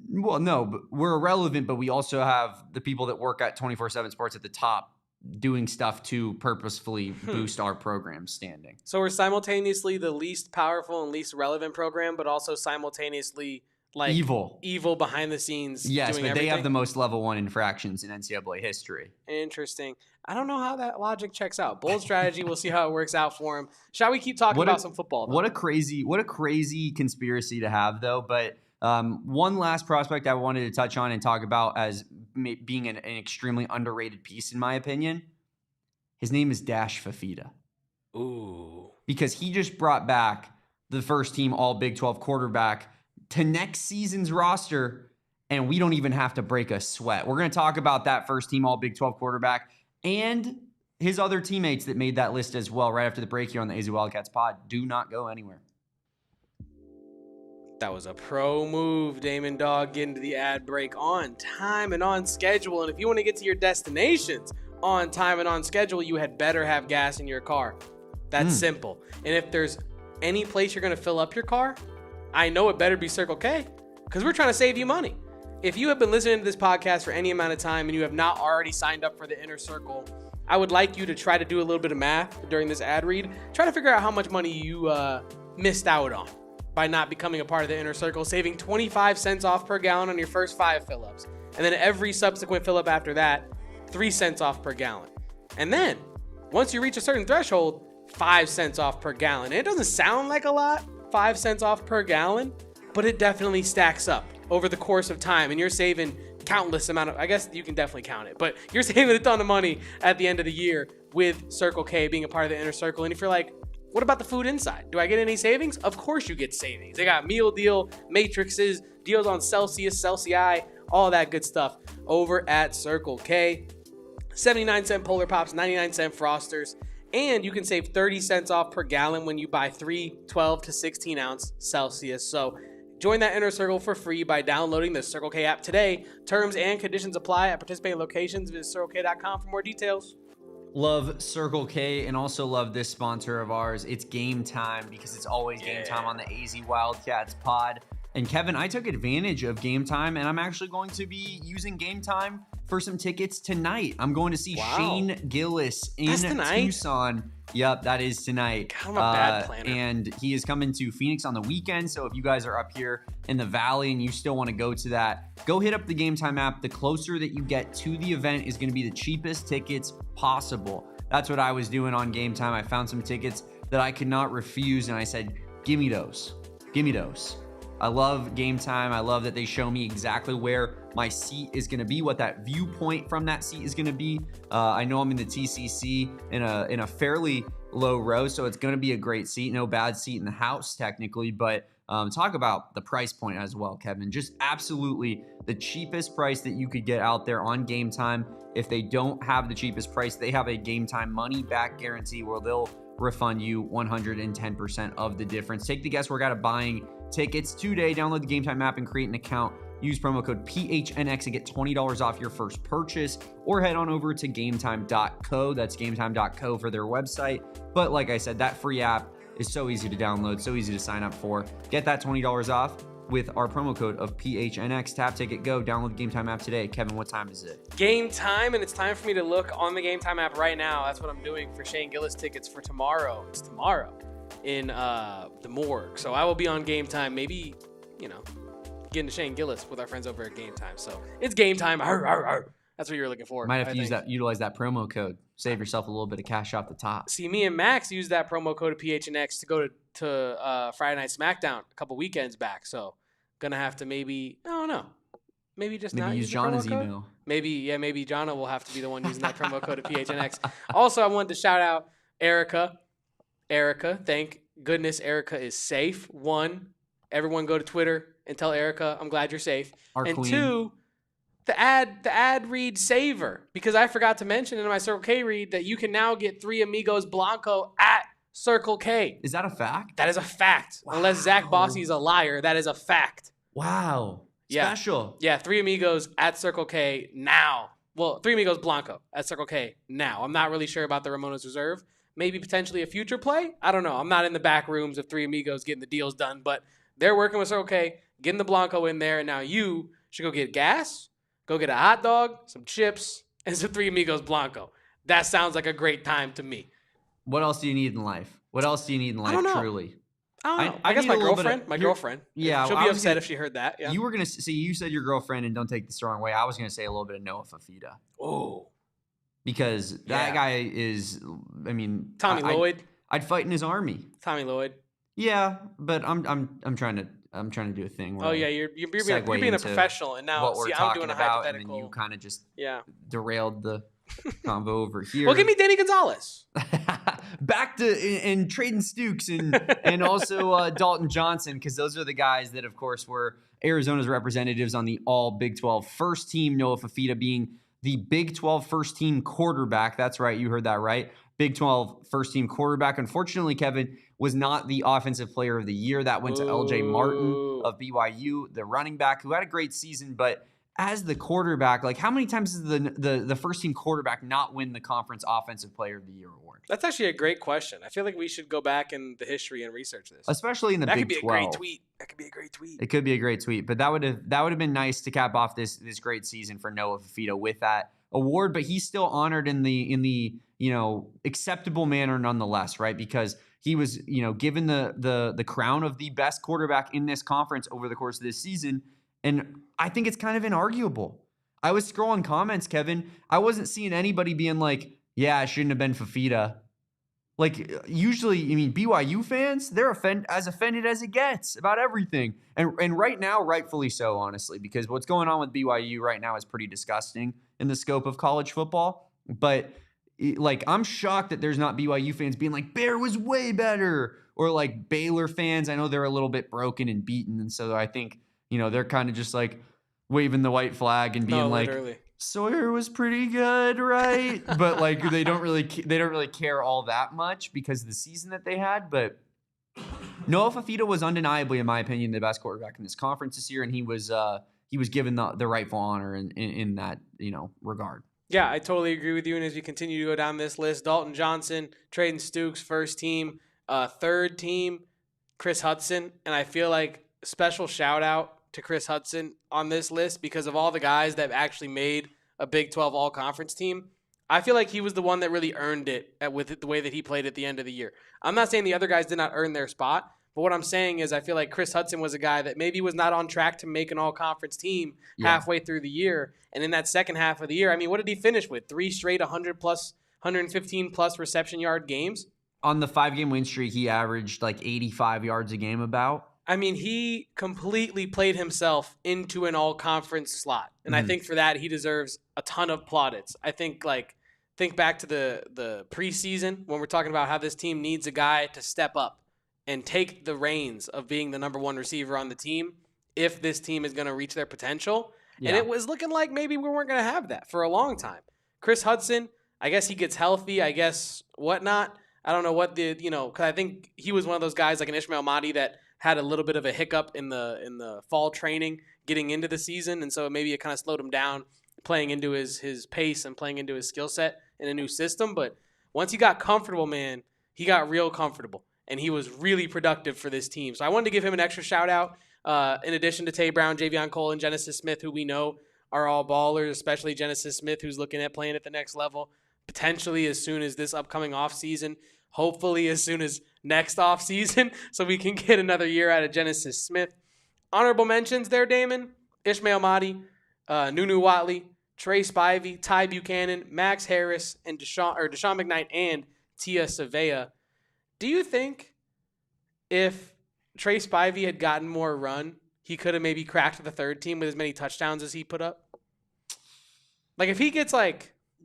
Well, no, but we're irrelevant, but we also have the people that work at 24/7 Sports at the top doing stuff to purposefully boost our program standing. So we're simultaneously the least powerful and least relevant program, but also simultaneously like evil behind the scenes. Yes, doing but everything. They have the most level 1 infractions in NCAA history. Interesting. I don't know how that logic checks out. Bold strategy. We'll see how it works out for him. Shall we keep talking about some football, though? What a crazy conspiracy to have, though. But one last prospect I wanted to touch on and talk about as being an extremely underrated piece, in my opinion. His name is Dash Fifita. Ooh. Because he just brought back the first team all Big 12 quarterback to next season's roster, and we don't even have to break a sweat. We're going to talk about that first team all Big 12 quarterback and his other teammates that made that list as well right after the break here on the AZ Wildcats pod. Do not go anywhere. That was a pro move, Damon Dog, getting to the ad break on time and on schedule. And if you want to get to your destinations on time and on schedule, you had better have gas in your car. That's simple. And if there's any place you're going to fill up your car, I know it better be Circle K, because we're trying to save you money. If you have been listening to this podcast for any amount of time and you have not already signed up for the Inner Circle, I would like you to try to do a little bit of math during this ad read. Try to figure out how much money you missed out on by not becoming a part of the Inner Circle, saving 25 cents off per gallon on your first 5 fill-ups. And then every subsequent fill-up after that, 3 cents off per gallon. And then, once you reach a certain threshold, 5 cents off per gallon. And it doesn't sound like a lot, 5 cents off per gallon, but it definitely stacks up over the course of time. And you're saving countless amount of, I guess you can definitely count it, but you're saving a ton of money at the end of the year with Circle K being a part of the Inner Circle. And if you're like, what about the food inside? Do I get any savings? Of course you get savings. They got meal deal, matrices, deals on Celsius, Celsius, all that good stuff over at Circle K. 79-cent Polar Pops, 99-cent Frosters, and you can save 30 cents off per gallon when you buy 3 12 to 16 ounce Celsius. So join that Inner Circle for free by downloading the Circle K app today. Terms and conditions apply at participating locations. Visit CircleK.com for more details. Love Circle K and also love this sponsor of ours. It's Game Time, because it's always game time on the AZ Wildcats pod. And Kevin, I took advantage of Game Time, and I'm actually going to be using Game Time for some tickets tonight. I'm going to see Shane Gillis in Tucson. Yep, that is tonight. God, I'm a bad planner. And he is coming to Phoenix on the weekend. So if you guys are up here in the Valley and you still want to go to that, go hit up the Game Time app. The closer that you get to the event is going to be the cheapest tickets possible. That's what I was doing on Game Time. I found some tickets that I could not refuse, and I said, give me those. Give me those. I love Game Time. I love that they show me exactly where my seat is going to be, what that viewpoint from that seat is going to be. I know I'm in the TCC in a fairly low row, so it's going to be a great seat. No bad seat in the house, technically, but talk about the price point as well, Kevin. Just absolutely the cheapest price that you could get out there on Game Time. If they don't have the cheapest price, they have a Game Time money back guarantee where they'll refund you 110% of the difference. Take the guesswork out of buying tickets today. Download the Game Time app and create an account. Use promo code PHNX to get $20 off your first purchase, or head on over to gametime.co. That's gametime.co for their website. But like I said, that free app is so easy to download, so easy to sign up for. Get that $20 off with our promo code of PHNX. Tap, ticket, go. Download the Game Time app today. Kevin, what time is it? Game time, and it's time for me to look on the Game Time app right now. That's what I'm doing for Shane Gillis tickets for tomorrow. It's tomorrow in the morgue. So I will be on Game Time, maybe, getting to Shane Gillis with our friends over at Game Time. So it's Game Time. Arr, arr, arr. That's what you were looking for. Might have to utilize that promo code. Save yourself a little bit of cash off the top. See, me and Max used that promo code of PHNX to go to Friday Night SmackDown a couple weekends back. So gonna have to maybe, I don't know. Maybe just not use Jonah's email. Maybe Jonah will have to be the one using that promo code of PHNX. Also, I wanted to shout out Erica. Erica, thank goodness Erica is safe. 1, everyone go to Twitter and tell Erica I'm glad you're safe. Our and queen. 2, the ad read saver, because I forgot to mention in my Circle K read that you can now get 3 Amigos Blanco at Circle K. Is that a fact? That is a fact. Wow. Unless Zach Bossy is a liar, that is a fact. Wow. Yeah. Special. Yeah, 3 Amigos at Circle K now. Well, 3 Amigos Blanco at Circle K now. I'm not really sure about the Ramona's Reserve. Maybe potentially a future play. I don't know. I'm not in the back rooms of 3 Amigos getting the deals done, but they're working with Circle K, getting the Blanco in there, and now you should go get gas, go get a hot dog, some chips, and some 3 Amigos Blanco. That sounds like a great time to me. What else do you need in life? What else do you need in life, truly? I don't know. I guess my girlfriend. Yeah. She'll be upset if she heard that. Yeah. You were going to see, you said your girlfriend, and don't take this the wrong way. I was going to say a little bit of Noah Fifita. Oh. Because that guy is, Tommy Lloyd. I'd fight in his army. Tommy Lloyd. Yeah, but I'm trying to do a thing. Where you're being a professional, and now I'm doing a hypothetical. And then you kind of just derailed the convo over here. Well, give me Danny Gonzalez. Back to trading Stukes and also Dalton Johnson, because those are the guys that, of course, were Arizona's representatives on the All Big 12 first team. Noah Fifita being the Big 12 first team quarterback. That's right. You heard that right. Big 12 first-team quarterback. Unfortunately, Kevin was not the offensive player of the year. That went to LJ Martin of BYU, the running back, who had a great season. But as the quarterback, like how many times does the first-team quarterback not win the conference offensive player of the year award? That's actually a great question. I feel like we should go back in the history and research this. Especially in the Big 12. That could be a great tweet. That could be a great tweet. It could be a great tweet. But that would have been nice to cap off this great season for Noah Fifita with that award. But he's still honored in the acceptable manner nonetheless, right? Because he was, given the crown of the best quarterback in this conference over the course of this season. And I think it's kind of inarguable. I was scrolling comments, Kevin. I wasn't seeing anybody being like, yeah, it shouldn't have been Fifita. Like, usually, BYU fans, they're as offended as it gets about everything. And right now, rightfully so, honestly, because what's going on with BYU right now is pretty disgusting in the scope of college football. But, I'm shocked that there's not BYU fans being like, Bear was way better. Or, like, Baylor fans, I know they're a little bit broken and beaten. And so I think, they're kind of just, like, waving the white flag and being like, Sawyer was pretty good, right? But they don't really care all that much because of the season that they had. But Noah Fifita was undeniably, in my opinion, the best quarterback in this conference this year, and he was given the rightful honor in that regard. Yeah, I totally agree with you. And as we continue to go down this list, Dalton Johnson, Trayden Stukes, first team, third team, Chris Hudson, and I feel like special shout out to Chris Hudson on this list because of all the guys that actually made a Big 12 all-conference team. I feel like he was the one that really earned it with the way that he played at the end of the year. I'm not saying the other guys did not earn their spot, but what I'm saying is I feel like Chris Hudson was a guy that maybe was not on track to make an all-conference team halfway through the year. And in that second half of the year, what did he finish with? 3 straight 100-plus, 115-plus reception yard games? On the 5-game win streak, he averaged 85 yards a game about. He completely played himself into an all-conference slot. And I think for that, he deserves a ton of plaudits. I think, think back to the preseason when we're talking about how this team needs a guy to step up and take the reins of being the number one receiver on the team if this team is going to reach their potential. Yeah. And it was looking like maybe we weren't going to have that for a long time. Chris Hudson, I guess he gets healthy, I guess whatnot. I don't know what because I think he was one of those guys like an Ishmael Mahdi that had a little bit of a hiccup in the fall training getting into the season, and so maybe it kind of slowed him down playing into his pace and playing into his skill set in a new system. But once he got comfortable, man, he got real comfortable, and he was really productive for this team. So I wanted to give him an extra shout-out in addition to Tay Brown, Javion Cole, and Genesis Smith, who we know are all ballers, especially Genesis Smith, who's looking at playing at the next level, potentially as soon as this upcoming offseason, hopefully as soon as next offseason, so we can get another year out of Genesis Smith. Honorable mentions there, Damon: Ishmael Mahdi, Nunu Watley, Trey Spivey, Ty Buchanan, Max Harris, and Deshaun McKnight and Tia Savaiinaea. Do you think if Trey Spivey had gotten more run, he could have maybe cracked the third team with as many touchdowns as he put up? If he gets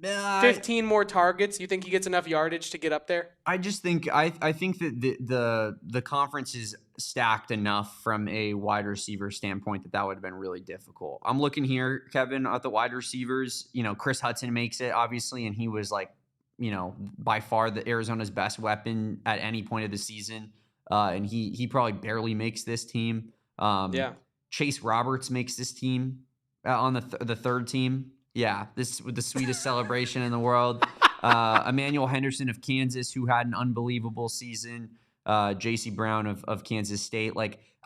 15 more targets, you think he gets enough yardage to get up there? I just think I think that the conference is stacked enough from a wide receiver standpoint that would have been really difficult. I'm looking here, Kevin, at the wide receivers. Chris Hudson makes it, obviously, and he was by far the Arizona's best weapon at any point of the season. And he probably barely makes this team. Chase Roberts makes this team on the third team. Yeah, this with the sweetest celebration in the world. Emmanuel Henderson of Kansas, who had an unbelievable season. J.C. Brown of Kansas State.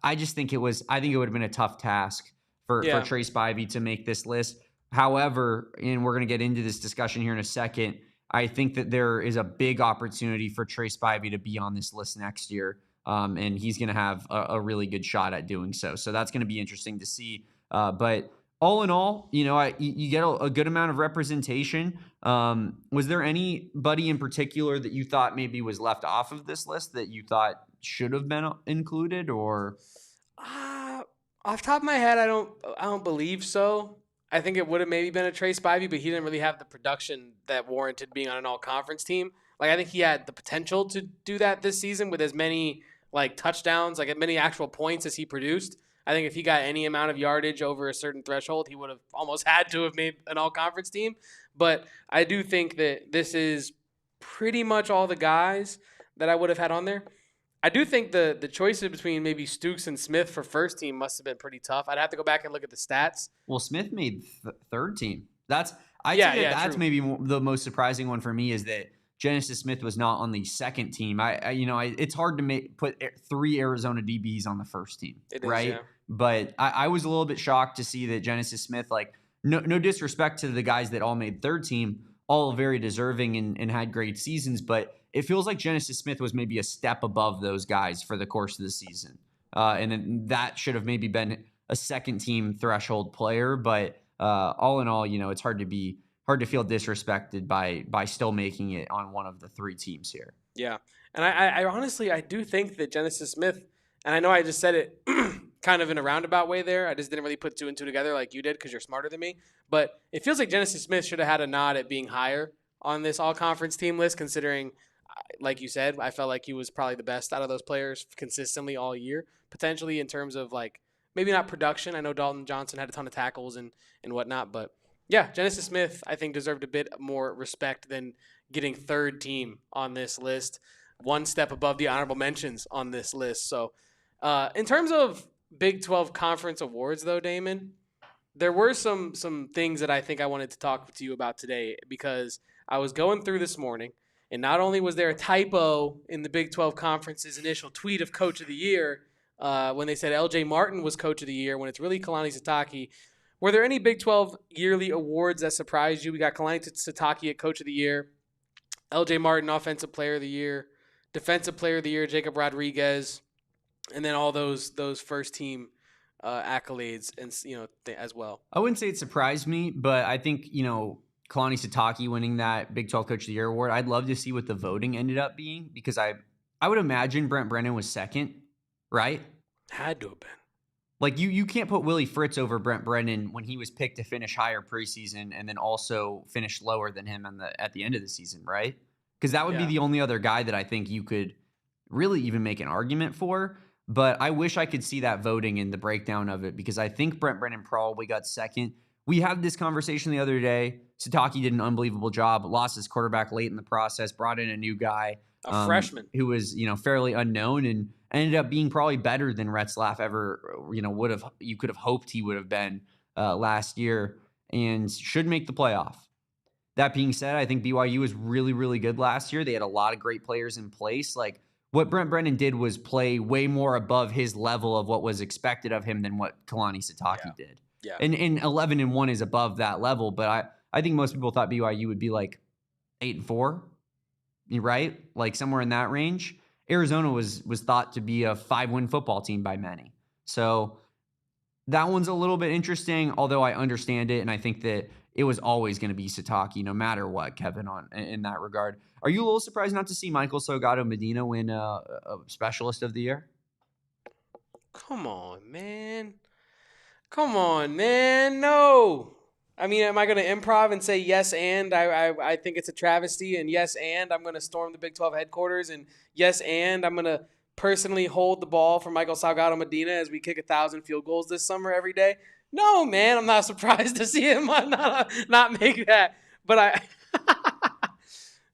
I just think it would have been a tough task for Trey Spivey to make this list. However, and we're going to get into this discussion here in a second, I think that there is a big opportunity for Trey Spivey to be on this list next year. And he's going to have a really good shot at doing so. So that's going to be interesting to see. But all in all, you get a good amount of representation. Was there anybody in particular that you thought maybe was left off of this list that you thought should have been included, or? Off the top of my head, I don't believe so. I think it would have maybe been a Trey Spivey, but he didn't really have the production that warranted being on an all-conference team. I think he had the potential to do that this season with as many touchdowns, as many actual points as he produced. I think if he got any amount of yardage over a certain threshold, he would have almost had to have made an all-conference team. But I do think that this is pretty much all the guys that I would have had on there. I do think the choices between maybe Stooks and Smith for first team must have been pretty tough. I'd have to go back and look at the stats. Well, Smith made third team. That's True. maybe the most surprising one for me is that Genesis Smith was not on the second team. It's hard to put 3 Arizona DBs on the first team, right? Yeah. But I was a little bit shocked to see that Genesis Smith, like, no disrespect to the guys that all made third team, all very deserving and had great seasons, but it feels like Genesis Smith was maybe a step above those guys for the course of the season. And then that should have maybe been a second team threshold player, but all in all, it's hard to feel disrespected by still making it on one of the 3 teams here. Yeah. And I honestly, I do think that Genesis Smith, and I know I just said it kind of in a roundabout way there. I just didn't really put 2 and 2 together like you did because you're smarter than me. But it feels like Genesis Smith should have had a nod at being higher on this all-conference team list, considering, like you said, I felt like he was probably the best out of those players consistently all year, potentially in terms of, like, maybe not production. I know Dalton Johnson had a ton of tackles and whatnot, but yeah, Genesis Smith, I think, deserved a bit more respect than getting third team on this list, one step above the honorable mentions on this list. So in terms of Big 12 conference awards, though, Damon, there were some things that I think I wanted to talk to you about today, because I was going through this morning, and not only was there a typo in the Big 12 Conference's initial tweet of Coach of the Year when they said L.J. Martin was Coach of the Year when it's really Kalani Sitake. Were there any Big 12 yearly awards that surprised you? We got Kalani Sitake at Coach of the Year, L.J. Martin Offensive Player of the Year, Defensive Player of the Year Jacob Rodriguez, and then all those first team accolades and as well. I wouldn't say it surprised me, but I think Kalani Sitake winning that Big 12 Coach of the Year award, I'd love to see what the voting ended up being, because I would imagine Brent Brennan was second, right? Had to have been. Like, you can't put Willie Fritz over Brent Brennan when he was picked to finish higher preseason and then also finish lower than him at the end of the season, right? Because that would be the only other guy that I think you could really even make an argument for. But I wish I could see that voting and the breakdown of it, because I think Brent Brennan probably got second. We had this conversation the other day. Sitake did an unbelievable job, lost his quarterback late in the process, brought in a new guy. A freshman. Who was, fairly unknown and ended up being probably better than Retzlaff ever, you could have hoped he would have been last year, and should make the playoff. That being said, I think BYU was really, really good last year. They had a lot of great players in place. Like, what Brent Brennan did was play way more above his level of what was expected of him than what Kalani Sitake did. Yeah. And 11-1 is above that level, but I think most people thought BYU would be like 8-4, right? Like somewhere in that range. Arizona was thought to be a 5-win football team by many. So that one's a little bit interesting, although I understand it, and I think that it was always going to be Sitake no matter what, Kevin, in that regard. Are you a little surprised not to see Michael Salgado Medina win a Specialist of the Year? Come on, man. No. I mean, am I going to improv and say yes and I think it's a travesty, and yes and I'm going to storm the Big 12 headquarters, and yes and I'm going to personally hold the ball for Michael Salgado Medina as we kick 1,000 field goals this summer every day? No, man, I'm not surprised to see him not make that. But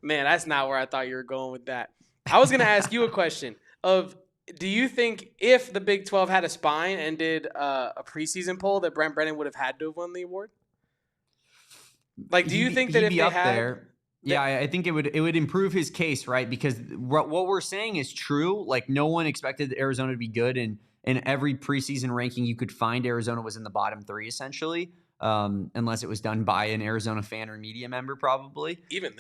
man, that's not where I thought you were going with that. I was going to ask you a question of, do you think if the Big 12 had a spine and did a preseason poll that Brent Brennan would have had to have won the award? Like, do you think that if they had there? Yeah, I think it would improve his case, right? Because what we're saying is true. Like, no one expected Arizona to be good, and in every preseason ranking you could find, Arizona was in the bottom 3 essentially, unless it was done by an Arizona fan or media member, probably. Even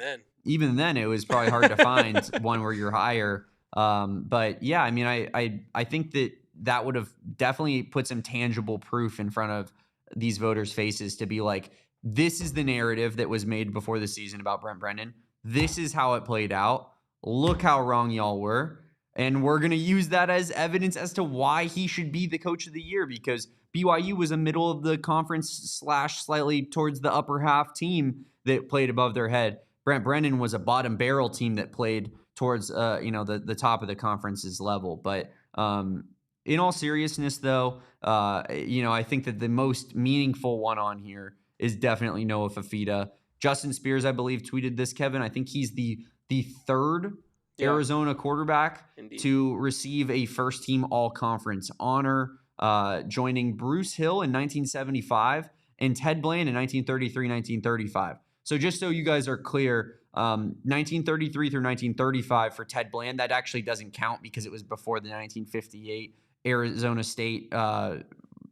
then, it was probably hard to find one where you're higher. But yeah, I mean, I think that would have definitely put some tangible proof in front of these voters' faces to be like, this is the narrative that was made before the season about Brent Brennan. This is how it played out. Look how wrong y'all were. And we're going to use that as evidence as to why he should be the Coach of the Year, because BYU was a middle of the conference / slightly towards the upper half team that played above their head. Brent Brennan was a bottom barrel team that played towards the top of the conference's level. But in all seriousness, though, I think that the most meaningful one on here is definitely Noah Fifita. Justin Spears, I believe, tweeted this, Kevin. I think he's the the third Arizona quarterback to receive a first-team all-conference honor, joining Bruce Hill in 1975 and Ted Bland in 1933-1935. So just so you guys are clear, 1933 through 1935 for Ted Bland, that actually doesn't count because it was before the 1958 Arizona State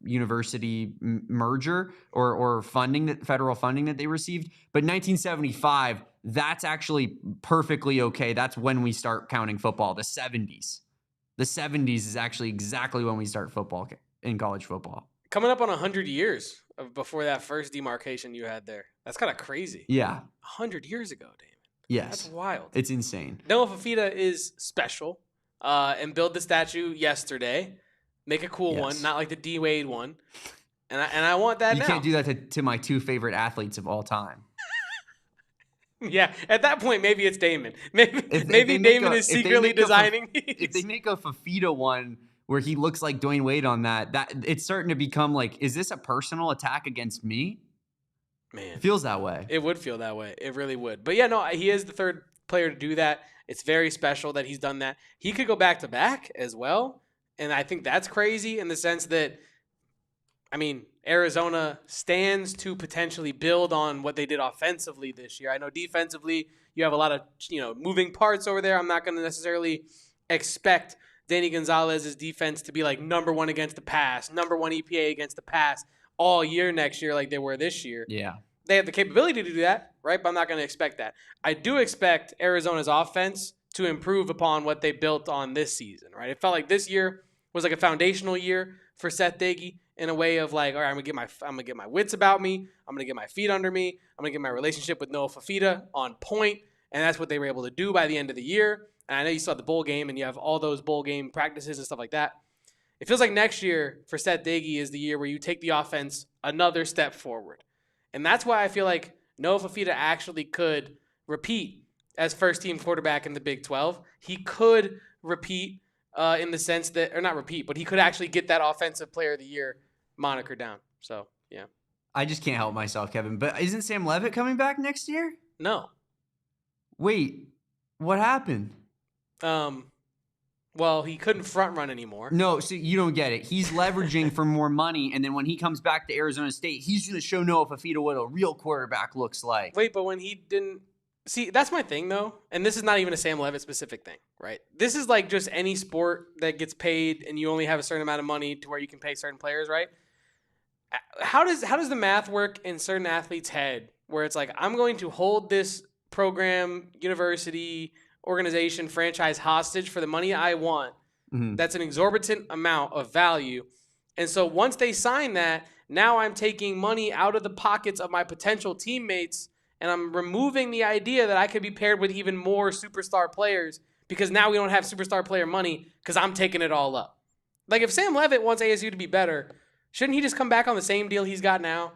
University merger or federal funding that they received. But 1975, that's actually perfectly okay. That's when we start counting football. The 70s is actually exactly when we start football in college football. Coming up on 100 years before that first demarcation you had there. That's kind of crazy. Yeah. 100 years ago, Damon. Yes. That's wild. It's insane. Noah Fifita is special and build the statue yesterday. Make a cool one, not like the D Wade one. And I want that now. You can't do that to my two favorite athletes of all time. Yeah, at that point, maybe it's Damon. Maybe Damon is secretly designing these. If they make a Fifita one where he looks like Dwayne Wade on that it's starting to become like, is this a personal attack against me? Man, it feels that way. It would feel that way. It really would. But yeah, no, he is the third player to do that. It's very special that he's done that. He could go back to back as well. And I think that's crazy in the sense that, I mean, Arizona stands to potentially build on what they did offensively this year. I know defensively you have a lot of, moving parts over there. I'm not going to necessarily expect Danny Gonzalez's defense to be like number one against the pass, number one EPA against the pass all year next year like they were this year. Yeah. They have the capability to do that, right? But I'm not going to expect that. I do expect Arizona's offense to improve upon what they built on this season, right? It felt like this year was like a foundational year for Seth Doege in a way of like, all right, I'm gonna get my wits about me. I'm gonna get my feet under me. I'm gonna get my relationship with Noah Fifita on point, and that's what they were able to do by the end of the year. And I know you saw the bowl game, and you have all those bowl game practices and stuff like that. It feels like next year for Seth Doege is the year where you take the offense another step forward, and that's why I feel like Noah Fifita actually could repeat as first-team quarterback in the Big 12. He could repeat. In the sense that, or not repeat, but he could actually get that Offensive Player of the Year moniker down. So, yeah. I just can't help myself, Kevin. But isn't Sam Leavitt coming back next year? No. Wait, what happened? Well, he couldn't front run anymore. No, so you don't get it. He's leveraging for more money, and then when he comes back to Arizona State, he's going to show Noah Fifita what a real quarterback looks like. Wait, but when he didn't... See, that's my thing, though, and this is not even a Sam Leavitt specific thing, right? This is like just any sport that gets paid and you only have a certain amount of money to where you can pay certain players, right? How does the math work in certain athletes' head where it's like, I'm going to hold this program, university, organization, franchise hostage for the money I want? Mm-hmm. That's an exorbitant amount of value. And so once they sign that, now I'm taking money out of the pockets of my potential teammates and I'm removing the idea that I could be paired with even more superstar players because now we don't have superstar player money because I'm taking it all up. Like if Sam Leavitt wants ASU to be better, shouldn't he just come back on the same deal he's got now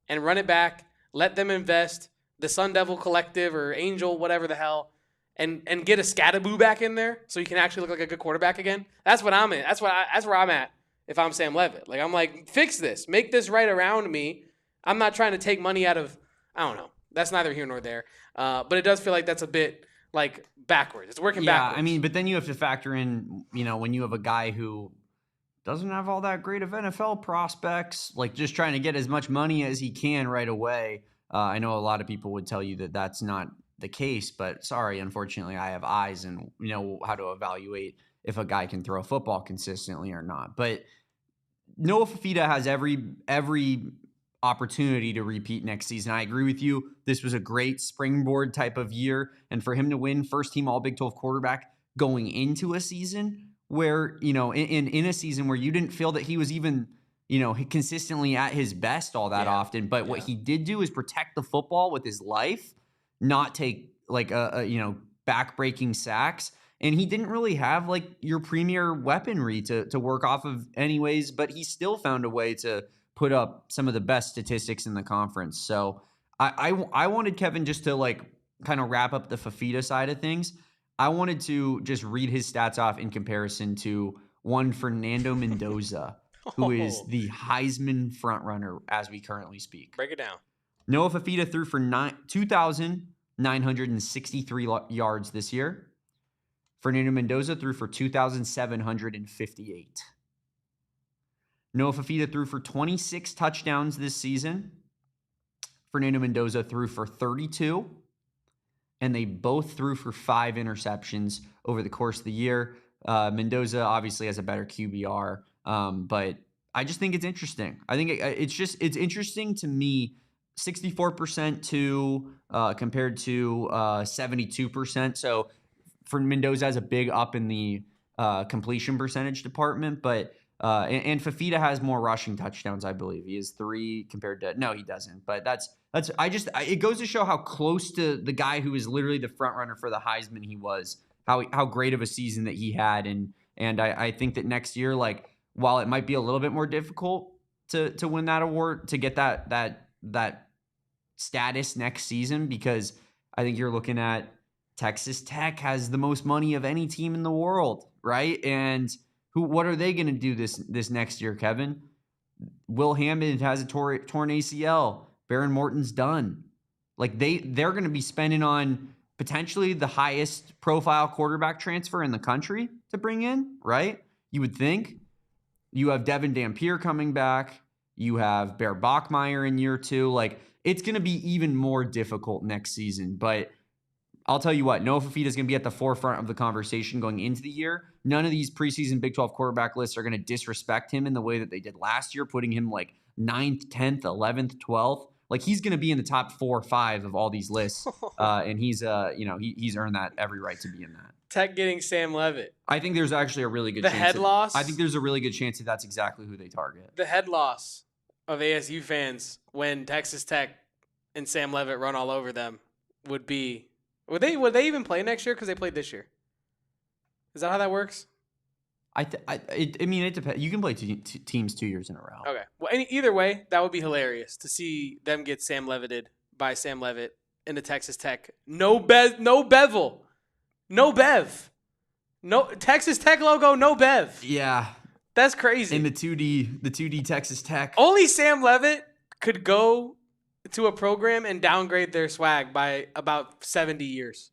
and run it back, let them invest, the Sun Devil Collective or Angel, whatever the hell, and get a Scattaboo back in there so he can actually look like a good quarterback again? That's what I'm in. That's where I'm at if I'm Sam Leavitt. Like I'm like, fix this. Make this right around me. I'm not trying to take money out of, I don't know. That's neither here nor there. But it does feel like that's a bit like backwards. It's working backwards. Yeah, I mean, but then you have to factor in, when you have a guy who doesn't have all that great of NFL prospects, like just trying to get as much money as he can right away. I know a lot of people would tell you that that's not the case, but sorry, unfortunately, I have eyes and know how to evaluate if a guy can throw a football consistently or not. But Noah Fifita has every opportunity to repeat next season. I agree with you. This was a great springboard type of year. And for him to win first team all Big 12 quarterback going into a season where, in a season where you didn't feel that he was even, consistently at his best all that often. But what he did do is protect the football with his life, not take like back-breaking sacks. And he didn't really have like your premier weaponry to work off of anyways, but he still found a way to put up some of the best statistics in the conference. So I wanted Kevin just to like kind of wrap up the Fifita side of things. I wanted to just read his stats off in comparison to one Fernando Mendoza, who is the Heisman frontrunner as we currently speak. Break it down. Noah Fifita threw for 2,000 963 yards this year. Fernando Mendoza threw for 2,758. Noah Fifita threw for 26 touchdowns this season. Fernando Mendoza threw for 32. And they both threw for 5 interceptions over the course of the year. Mendoza obviously has a better QBR, but I just think it's interesting. I think it's interesting to me. 64% to compared to 72%. So for Mendoza has a big up in the completion percentage department, but and Fifita has more rushing touchdowns, I believe. He has 3 compared to no, he doesn't. But it goes to show how close to the guy who is literally the front runner for the Heisman he was, how great of a season that he had, and I think that next year, like while it might be a little bit more difficult to win that award, to get that status next season, because I think you're looking at Texas Tech has the most money of any team in the world, right? And what are they going to do this next year, Kevin? Will Hammond has a torn ACL. Baron Morton's done. Like they're going to be spending on potentially the highest profile quarterback transfer in the country to bring in, right? You would think. You have Devin Dampier coming back. You have Bear Bachmeier in year 2. Like, it's going to be even more difficult next season. But I'll tell you what, Noah Fifita is going to be at the forefront of the conversation going into the year. None of these preseason Big 12 quarterback lists are going to disrespect him in the way that they did last year, putting him like 9th, 10th, 11th, 12th. Like, he's going to be in the top 4 or 5 of all these lists. And he's earned that every right to be in that. Tech getting Sam Levitt. I think there's actually a really good chance. The head loss? I think there's a really good chance that that's exactly who they target. The head loss of ASU fans when Texas Tech and Sam Levitt run all over them would be... Would they even play next year because they played this year? Is that how that works? I mean, it depends. You can play teams 2 years in a row. Okay. Well, either way, that would be hilarious to see them get Sam Levitted by Sam Levitt into Texas Tech. No bevel. No bev. No Texas Tech logo, no bev. Yeah. That's crazy. In the 2D Texas Tech. Only Sam Levitt could go to a program and downgrade their swag by about 70 years.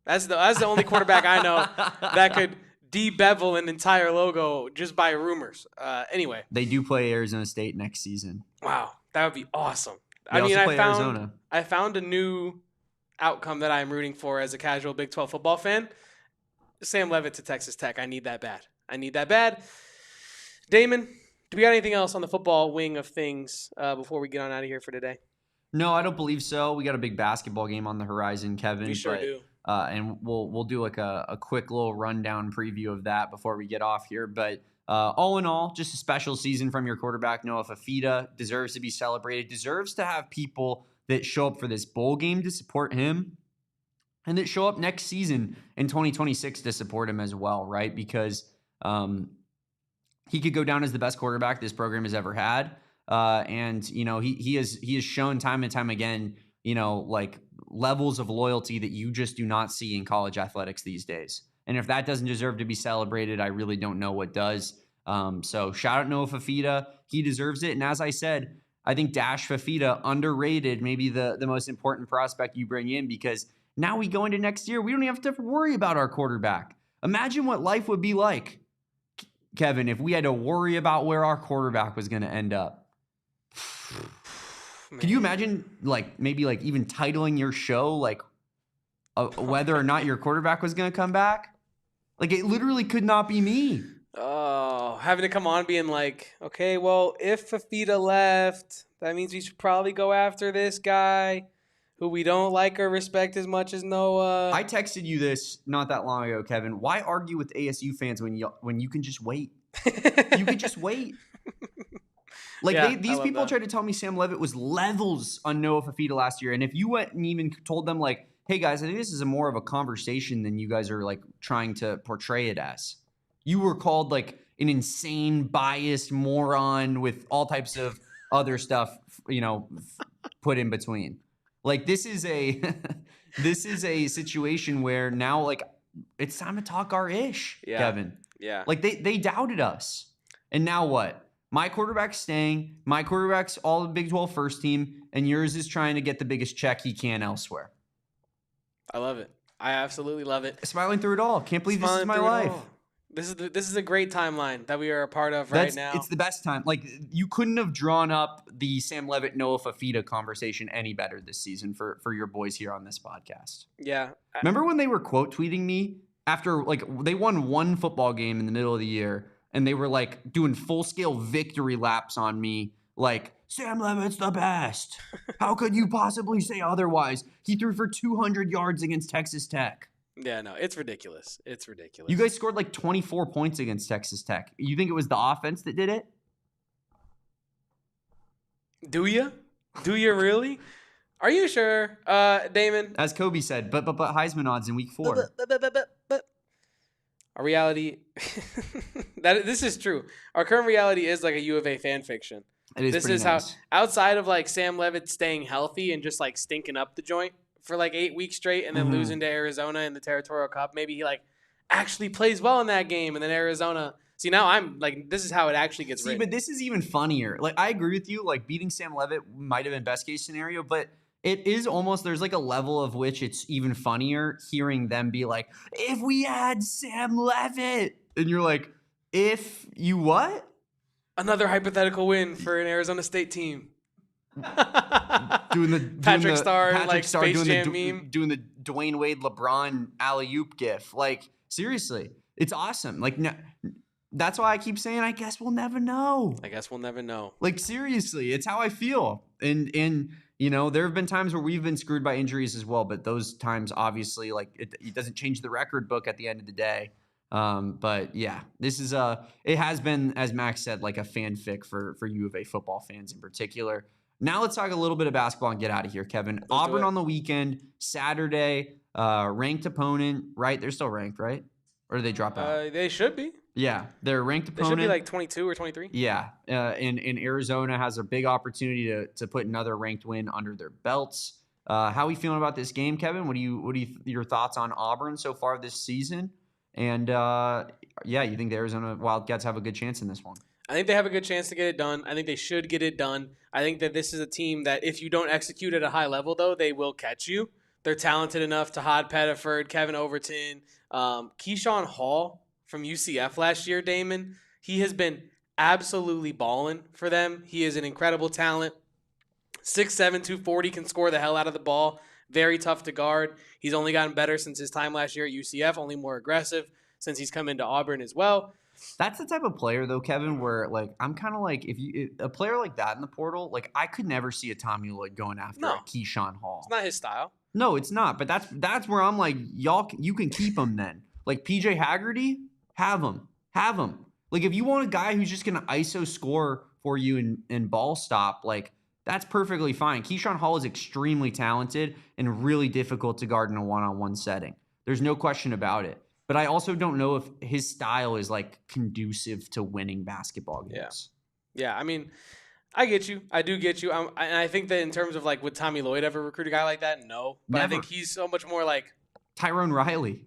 That's the only quarterback I know that could de-bevel an entire logo just by rumors. Anyway. They do play Arizona State next season. Wow. That would be awesome. Arizona. I found a new outcome that I'm rooting for as a casual Big 12 football fan. Sam Levitt to Texas Tech. I need that bad. Damon, do we got anything else on the football wing of things before we get on out of here for today? No, I don't believe so. We got a big basketball game on the horizon, Kevin. We sure do. And we'll do like a quick little rundown preview of that before we get off here. But all in all, just a special season from your quarterback, Noah Fifita. Deserves to be celebrated. Deserves to have people that show up for this bowl game to support him, and that show up next season in 2026 to support him as well, right? Because he could go down as the best quarterback this program has ever had. And, he has shown time and time again, like levels of loyalty that you just do not see in college athletics these days. And if that doesn't deserve to be celebrated, I really don't know what does. So shout out Noah Fifita. He deserves it. And as I said, I think Dash Fifita, underrated, maybe the most important prospect you bring in, because now we go into next year, we don't even have to worry about our quarterback. Imagine what life would be like, Kevin, if we had to worry about where our quarterback was going to end up. Man. Could you imagine, maybe even titling your show, whether or not your quarterback was going to come back? It literally could not be me. Oh, having to come on being like, okay, well, if Fifita left, that means we should probably go after this guy who we don't like or respect as much as Noah. I texted you this not that long ago, Kevin. Why argue with ASU fans when you can just wait? You could just wait. These people tried to tell me Sam Levitt was levels on Noah Fifita last year. And if you went and even told them, hey, guys, I think this is more of a conversation than you guys are, trying to portray it as. You were called, an insane, biased moron with all types of other stuff, put in between. This is a situation where now, it's time to talk our ish, Kevin. Yeah. They doubted us. And now what? My quarterback's staying. My quarterback's all the Big 12 first team, and yours is trying to get the biggest check he can elsewhere. I love it. I absolutely love it. Smiling through it all. Can't believe this is my life. This is a great timeline that we are a part of right now. It's the best time. Like, you couldn't have drawn up the Sam Levitt, Noah Fifita conversation any better this season for your boys here on this podcast. Yeah. Remember when they were quote tweeting me after, like, they won one football game in the middle of the year, and they were, like, doing full-scale victory laps on me, like, Sam Levitt's the best. How could you possibly say otherwise? He threw for 200 yards against Texas Tech. Yeah, no, it's ridiculous. It's ridiculous. You guys scored like 24 points against Texas Tech. You think it was the offense that did it? Do you? Do you really? Are you sure, Damon? As Kobe said, but Heisman odds in week 4. Our reality, this is true. Our current reality is like a U of A fan fiction. It is. This is nice. How, outside of like Sam Levitt staying healthy and just like stinking up the joint for like 8 weeks straight and then losing to Arizona in the Territorial Cup, maybe he like actually plays well in that game and then Arizona. See, now I'm like, this is how it actually gets written. But this is even funnier. Like, I agree with you. Like, beating Sam Levitt might have been best case scenario, but it is almost, there's like a level of which it's even funnier hearing them be like, if we had Sam Levitt, and you're like, if you what? Another hypothetical win for an Arizona State team. doing the Patrick Star doing Space Jam meme. Doing the Dwayne Wade LeBron alley-oop gif. Like, seriously, it's awesome. Like, that's why I keep saying, I guess we'll never know. I guess we'll never know. Like, seriously, it's how I feel. And you know, there have been times where we've been screwed by injuries as well, but those times, obviously, like, it doesn't change the record book at the end of the day. But yeah, this is it has been, as Max said, like a fanfic for U of A football fans in particular. Now let's talk a little bit of basketball and get out of here, Kevin. Let's Auburn on the weekend, Saturday, ranked opponent, right? They're still ranked, right? Or did they drop out? They should be. Yeah, they're a ranked opponent. They should be like 22 or 23. Yeah, and Arizona has a big opportunity to put another ranked win under their belts. How are we feeling about this game, Kevin? What do you your thoughts on Auburn so far this season? And yeah, you think the Arizona Wildcats have a good chance in this one? I think they have a good chance to get it done. I think they should get it done. I think that this is a team that if you don't execute at a high level, though, they will catch you. They're talented enough to Todd Pettiford, Kevin Overton, Keyshawn Hall from UCF last year, Damon. He has been absolutely balling for them. He is an incredible talent. 6'7", 240, can score the hell out of the ball. Very tough to guard. He's only gotten better since his time last year at UCF, only more aggressive since he's come into Auburn as well. That's the type of player, though, Kevin, where, like, I'm kind of like, if a player like that in the portal, like, I could never see a Tommy Lloyd going after a Keyshawn Hall. It's not his style. No, it's not. But that's where I'm like, y'all, you can keep him then. Like, PJ Haggerty, have him. Like, if you want a guy who's just going to ISO score for you and ball stop, like, that's perfectly fine. Keyshawn Hall is extremely talented and really difficult to guard in a one-on-one setting. There's no question about it. But I also don't know if his style is, like, conducive to winning basketball games. Yeah, I mean, I get you. I do get you. And I think that in terms of, like, would Tommy Lloyd ever recruit a guy like that? No. But Never. I think he's so much more like Tyrone Riley.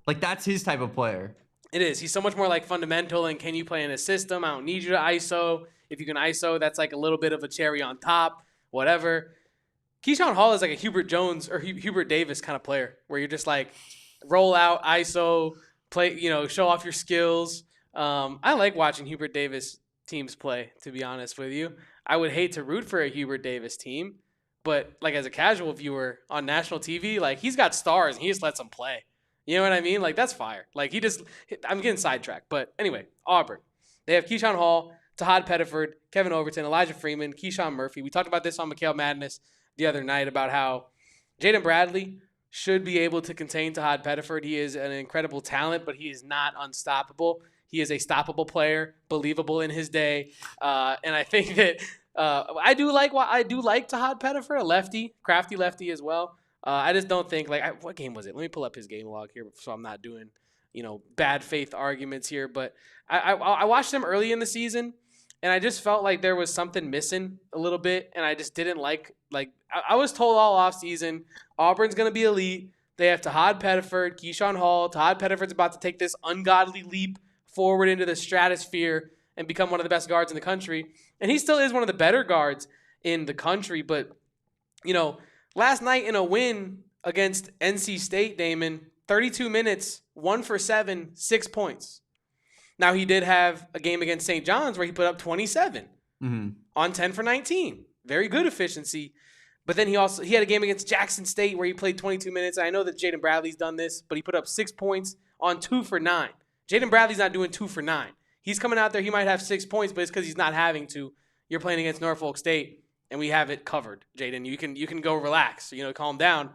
Like, that's his type of player. It is. He's so much more like fundamental and can you play in a system? I don't need you to ISO. If you can ISO, that's like a little bit of a cherry on top, whatever. Keyshawn Hall is like a Hubert Jones or Hubert Davis kind of player where you're just like roll out, ISO, play, show off your skills. I like watching Hubert Davis teams play, to be honest with you. I would hate to root for a Hubert Davis team, but like as a casual viewer on national TV, like he's got stars and he just lets them play. You know what I mean? Like, that's fire. Like, I'm getting sidetracked. But anyway, Auburn. They have Keyshawn Hall, Todd Pettiford, Kevin Overton, Elijah Freeman, Keyshawn Murphy. We talked about this on McHale Madness the other night about how Jaden Bradley should be able to contain Todd Pettiford. He is an incredible talent, but he is not unstoppable. He is a stoppable player, believable in his day. And I think that I do like Todd Pettiford, a lefty, crafty lefty as well. I just don't think, like, what game was it? Let me pull up his game log here so I'm not doing, bad faith arguments here. But I watched him early in the season, and I just felt like there was something missing a little bit, and I just didn't like I was told all offseason, Auburn's going to be elite. They have Todd Pettiford, Keyshawn Hall. Todd Pettiford's about to take this ungodly leap forward into the stratosphere and become one of the best guards in the country. And he still is one of the better guards in the country, but, last night in a win against NC State, Damon, 32 minutes, 1 for 7, 6 points. Now, he did have a game against St. John's where he put up 27 on 10 for 19. Very good efficiency. But then he had a game against Jackson State where he played 22 minutes. I know that Jaden Bradley's done this, but he put up 6 points on 2 for 9. Jaden Bradley's not doing 2 for 9. He's coming out there. He might have 6 points, but it's because he's not having to. You're playing against Norfolk State, and we have it covered, Jaden. You can go relax, calm down.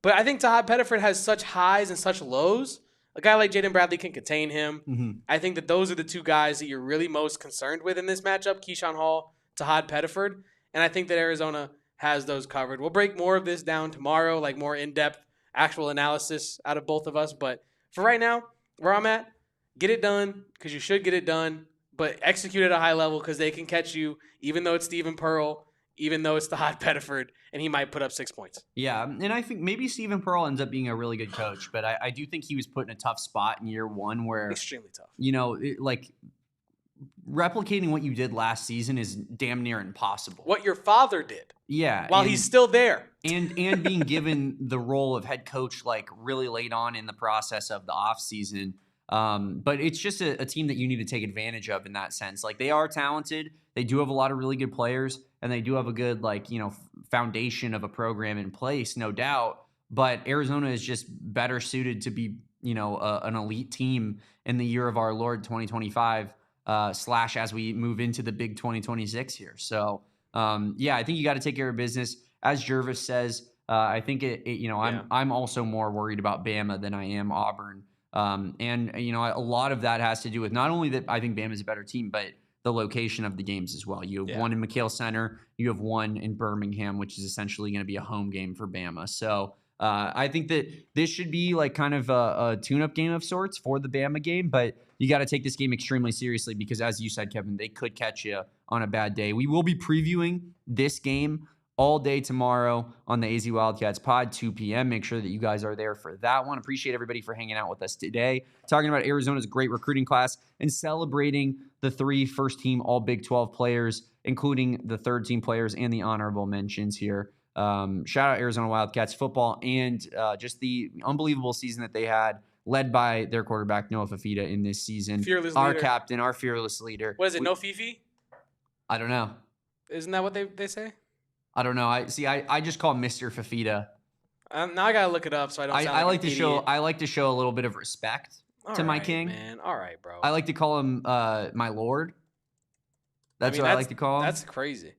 But I think Tahad Pettiford has such highs and such lows. A guy like Jaden Bradley can contain him. I think that those are the two guys that you're really most concerned with in this matchup, Keyshawn Hall, Tahad Pettiford. And I think that Arizona has those covered. We'll break more of this down tomorrow, like more in-depth actual analysis out of both of us. But for right now, where I'm at, get it done because you should get it done, but execute at a high level because they can catch you, even though it's Stephen Pearl, even though it's Tahad Pettiford, and he might put up 6 points. Yeah, and I think maybe Stephen Pearl ends up being a really good coach, but I do think he was put in a tough spot in year one where... Extremely tough. Replicating what you did last season is damn near impossible. What your father did. Yeah. While he's still there. And being given the role of head coach really late on in the process of the offseason. But it's just a team that you need to take advantage of in that sense. They are talented. They do have a lot of really good players, and they do have a good foundation of a program in place, no doubt. But Arizona is just better suited to be, an elite team in the year of our Lord 2025 / as we move into the big 2026 here. So, I think you got to take care of business. As Jervis says, I think I'm also more worried about Bama than I am Auburn. A lot of that has to do with not only that I think Bama is a better team, but the location of the games as well. You have one in McHale Center, you have one in Birmingham, which is essentially going to be a home game for Bama. So I think that this should be kind of a tune-up game of sorts for the Bama game, but you got to take this game extremely seriously because, as you said, Kevin, they could catch you on a bad day. We will be previewing this game all day tomorrow on the AZ Wildcats pod, 2 p.m. Make sure that you guys are there for that one. Appreciate everybody for hanging out with us today, talking about Arizona's great recruiting class and celebrating the 3 first-team all Big 12 players, including the third-team players and the honorable mentions here. Shout out Arizona Wildcats football and just the unbelievable season that they had, led by their quarterback, Noah Fifita, in this season. Fearless our leader. Captain, our fearless leader. What is it, no Fifi? I don't know. Isn't that what they say? I don't know. I just call him Mr. Fifita. Now I gotta look it up so I don't. I like to show a little bit of respect to my king. Man, all right, bro. I like to call him my lord. That's what I like to call him. That's crazy.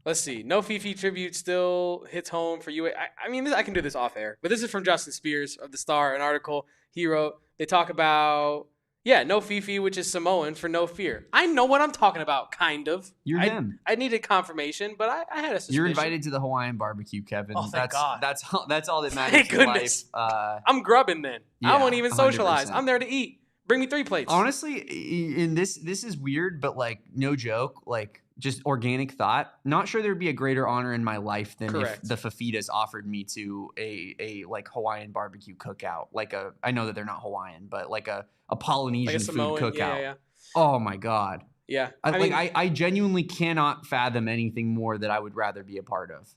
Let's see. No Fifi tribute still hits home for you. I can do this off air, but this is from Justin Spears of the Star, an article he wrote. They talk about no Fifi, which is Samoan for no fear. I know what I'm talking about, kind of. You're him. I needed confirmation, but I had a suspicion. You're invited to the Hawaiian barbecue, Kevin. Oh, thank God. That's all that matters. Thank goodness. Life. I'm grubbing then. I won't even socialize. 100%. I'm there to eat. Bring me 3 plates. Honestly, in this is weird, but no joke, just organic thought. Not sure there'd be a greater honor in my life than if the Fifitas offered me to a Hawaiian barbecue cookout. I know that they're not Hawaiian, but a Polynesian Samoan, food cookout. Yeah. Oh my God. Yeah. I genuinely cannot fathom anything more that I would rather be a part of.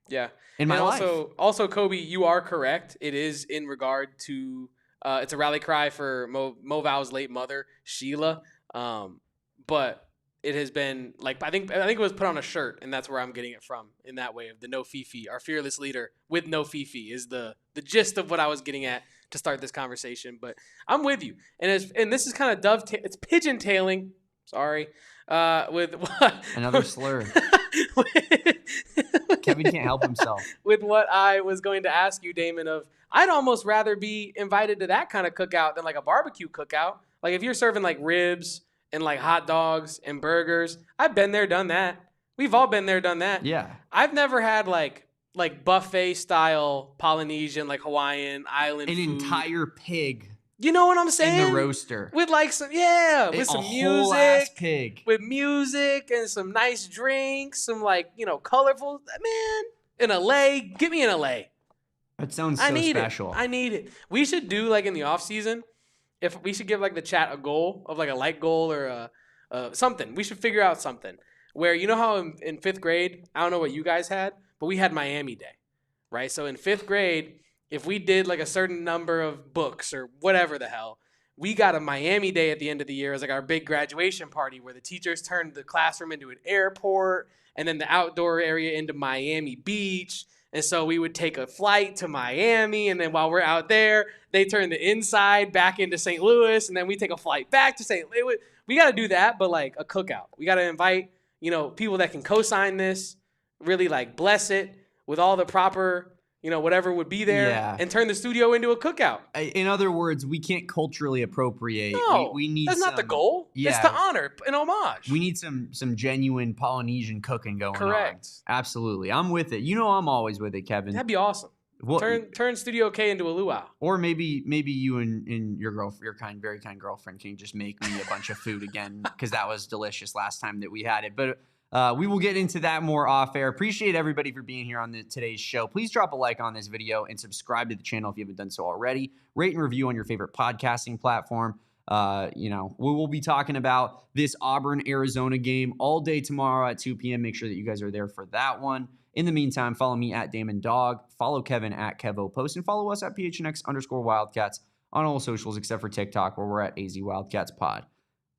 Yeah. In my life. Also, Kobe, you are correct. It is in regard to it's a rally cry for Movau's late mother, Sheila. But it has been I think it was put on a shirt, and that's where I'm getting it from in that way of the no Fifi. Our fearless leader with no Fifi is the gist of what I was getting at to start this conversation. But I'm with you, and this is kind of it's pigeon-tailing. Sorry, with what another slur. Kevin can't help himself. With what I was going to ask you, Damon, I'd almost rather be invited to that kind of cookout than a barbecue cookout. If you're serving ribs and hot dogs and burgers, I've been there, done that. We've all been there, done that. Yeah. I've never had buffet style Polynesian, Hawaiian island an food. Entire pig. You know what I'm saying? In the roaster. With some with some music. Whole ass pig. With music and some nice drinks, some colorful, man. In LA, get me in LA. That sounds so special. I need it. We should do in the off season. If we should give the chat a goal of a light goal or something. We should figure out something where how in 5th grade, I don't know what you guys had, but we had Miami Day, right? So in 5th grade, if we did like a certain number of books or whatever the hell, we got a Miami day at the end of the year as like our big graduation party where the teachers turned the classroom into an airport and then the outdoor area into Miami Beach. And so we would take a flight to Miami, and then while we're out there, they turn the inside back into St. Louis, and then we take a flight back to St. Louis. We got to do that, but like a cookout. We got to invite, people that can co-sign this, really like bless it with all the proper, whatever would be there, and turn the studio into a cookout. In other words, we can't culturally appropriate. No, we need that's not the goal. Yeah, it's to honor and homage. We need some genuine Polynesian cooking going on. Correct. Absolutely. I'm with it. I'm always with it, Kevin. That'd be awesome. Well, turn Studio K into a luau. Or maybe you and your very kind girlfriend can just make me a bunch of food again, because that was delicious last time that we had it. But we will get into that more off air. Appreciate everybody for being here on today's show. Please drop a like on this video and subscribe to the channel if you haven't done so already. Rate and review on your favorite podcasting platform. We will be talking about this Auburn-Arizona game all day tomorrow at 2 p.m. Make sure that you guys are there for that one. In the meantime, follow me at Damon Dog, follow Kevin at KevoPost, and follow us at PHNX_Wildcats on all socials except for TikTok, where we're at AZ Wildcats Pod.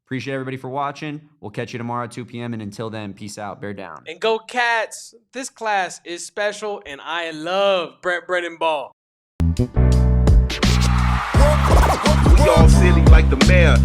Appreciate everybody for watching. We'll catch you tomorrow at 2 p.m. And until then, peace out. Bear down. And go Cats. This class is special, and I love Brent Brennan Ball. We all silly like the mayor.